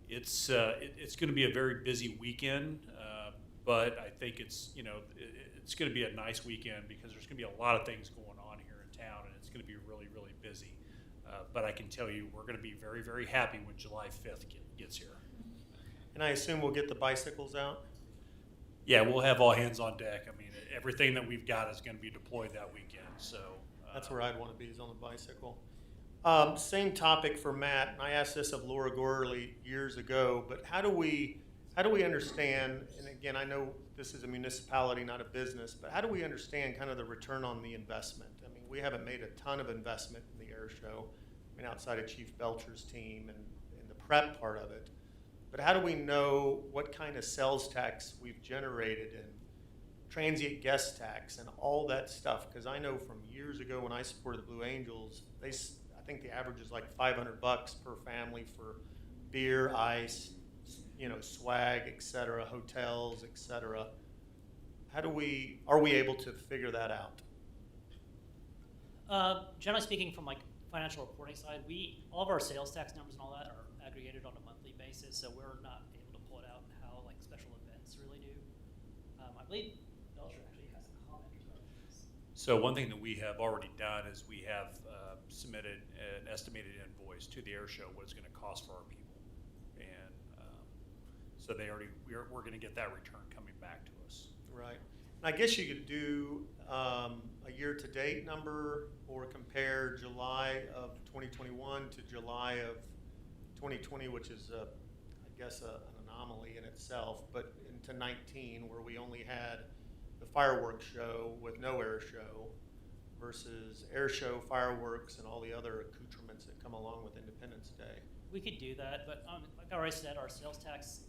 [SPEAKER 16] it's going to be a very busy weekend, but I think it's going to be a nice weekend because there's going to be a lot of things going on here in town, and it's going to be really, really busy. But I can tell you we're going to be very, very happy when July 5th gets here.
[SPEAKER 9] And I assume we'll get the bicycles out?
[SPEAKER 16] Yeah, we'll have all hands on deck. I mean, everything that we've got is going to be deployed that weekend. So
[SPEAKER 9] that's where I'd want to be, is on the bicycle. Same topic for Matt, and I asked this of Laura Gorley years ago, but how do we understand, and again, I know this is a municipality, not a business, but how do we understand kind of the return on the investment? I mean, we haven't made a ton of investment in the air show, outside of Chief Belcher's team and the prep part of it. But how do we know what kind of sales tax we've generated and transient guest tax and all that stuff? Because I know from years ago when I supported the Blue Angels, I think the average is like $500 per family for beer, ice, swag, etc., hotels, etc. Are we able to figure that out?
[SPEAKER 3] Generally speaking, from financial reporting side, all of our sales tax numbers and all that are aggregated on a monthly basis, so we're not able to pull it out how special events really do. I believe Belcher actually has a comment about this.
[SPEAKER 16] So one thing that we have already done is we have submitted an estimated invoice to the air show what it's going to cost for our people, and so we're going to get that return coming back to us.
[SPEAKER 9] Right. And I guess you could do a year-to-date number or compare July of 2021 to July of 2020, which is, I guess, an anomaly in itself, but into 19, where we only had the fireworks show with no air show versus air show, fireworks, and all the other accoutrements that come along with Independence Day.
[SPEAKER 3] We could do that, but like I already said, our sales tax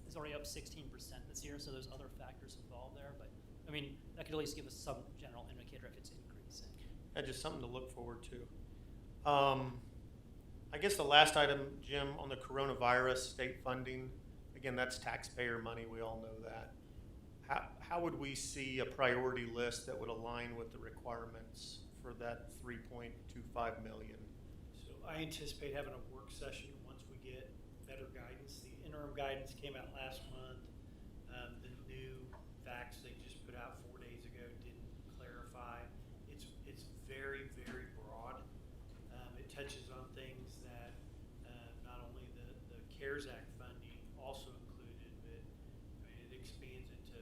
[SPEAKER 3] is already up 16% this year, so there's other factors involved there, but I mean, that could at least give us some general indicator if it's increasing.
[SPEAKER 9] Yeah, just something to look forward to. I guess the last item, Jim, on the coronavirus state funding, again, that's taxpayer money, we all know that. How would we see a priority list that would align with the requirements for that $3.25 million?
[SPEAKER 7] So I anticipate having a work session once we get better guidance. The interim guidance came out last month. The new facts they just put out 4 days ago didn't clarify. It's very, very broad. It touches on things that not only the CARES Act funding also included, but I mean, it expands it to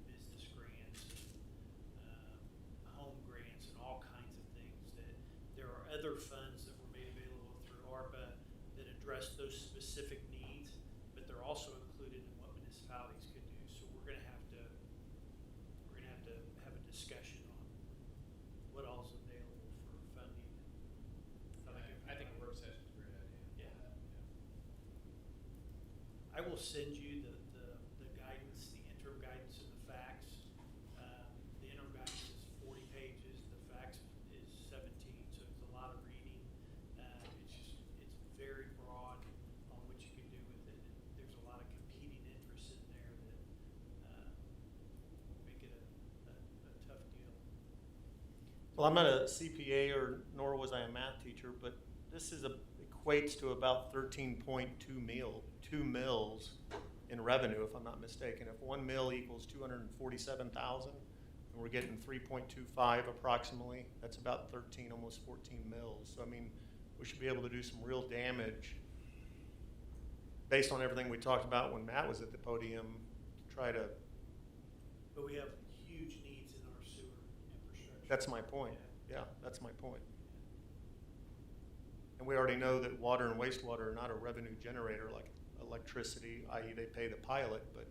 [SPEAKER 7] business grants and home grants and all kinds of things. That there are other funds that were made available through ARPA that address those specific needs, but they're also included in what municipalities could do. So we're gonna have to have a discussion on what all's available for funding.
[SPEAKER 1] I think a work session is a great idea.
[SPEAKER 7] I will send you the guidance, the interim guidance and the facts. The interim guidance is 40 pages, the facts is 17, so it's a lot of reading. It's very broad on what you can do with it. And there's a lot of competing interests in there that make it a tough deal.
[SPEAKER 9] Well, I'm not a CPA nor was I a math teacher, but this equates to about 13.2 mils in revenue, if I'm not mistaken. If 1 mil equals 247,000, and we're getting 3.25 approximately, that's about 13, almost 14 mils. So I mean, we should be able to do some real damage based on everything we talked about when Matt was at the podium to try to.
[SPEAKER 7] But we have huge needs in our sewer infrastructure.
[SPEAKER 9] That's my point. Yeah, that's my point. And we already know that water and wastewater are not a revenue generator like electricity, i.e. they pay the pilot, but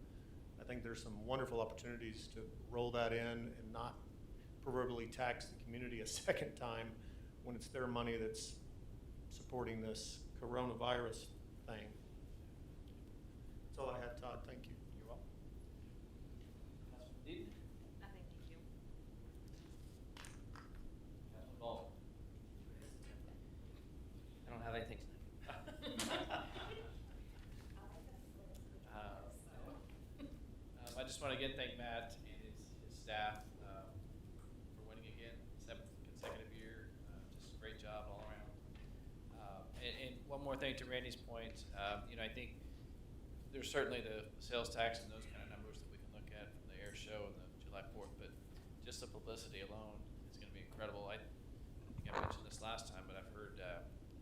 [SPEAKER 9] I think there's some wonderful opportunities to roll that in and not proverbially tax the community a second time when it's their money that's supporting this coronavirus thing. That's all I had, Todd. Thank you.
[SPEAKER 1] You're welcome. Councilman Deaton?
[SPEAKER 6] Nothing, thank you.
[SPEAKER 1] Councilman Ball?
[SPEAKER 2] I don't have anything tonight.
[SPEAKER 1] I just want to again thank Matt and his staff for winning again, 7th consecutive year. Just a great job all around. And one more thing to Randy's point, I think there's certainly the sales tax and those kind of numbers that we can look at from the air show and the July 4th, but just the publicity alone is going to be incredible. I think I mentioned this last time, but I've heard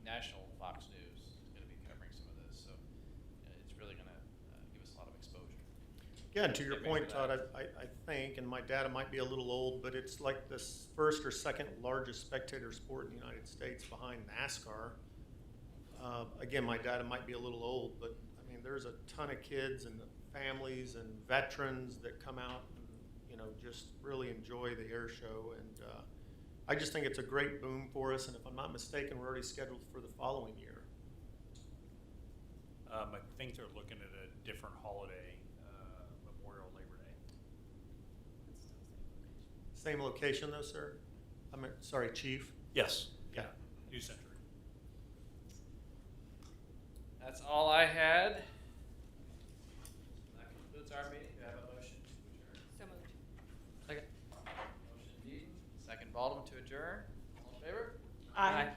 [SPEAKER 1] national Fox News is going to be covering some of this, so it's really going to give us a lot of exposure.
[SPEAKER 9] Yeah, and to your
[SPEAKER 1] Get ready
[SPEAKER 9] point,
[SPEAKER 1] for
[SPEAKER 9] Todd,
[SPEAKER 1] that.
[SPEAKER 9] I think, and my data might be a little old, but it's like the first or second largest spectator sport in the United States behind NASCAR. Again, my data might be a little old, but I mean, there's a ton of kids and families and veterans that come out and, just really enjoy the air show. And I just think it's a great boom for us. And if I'm not mistaken, we're already scheduled for the following year.
[SPEAKER 16] I think they're looking at a different holiday, Memorial Labor Day.
[SPEAKER 9] Same location though, sir? Sorry, Chief?
[SPEAKER 16] Yes. Yeah. New Century.
[SPEAKER 1] That's all I had. That concludes our meeting. Do I have a motion to adjourn?
[SPEAKER 6] So moved.
[SPEAKER 2] Second.
[SPEAKER 1] Motion Deaton, second Baldwin to adjourn. All in favor?
[SPEAKER 8] Aye.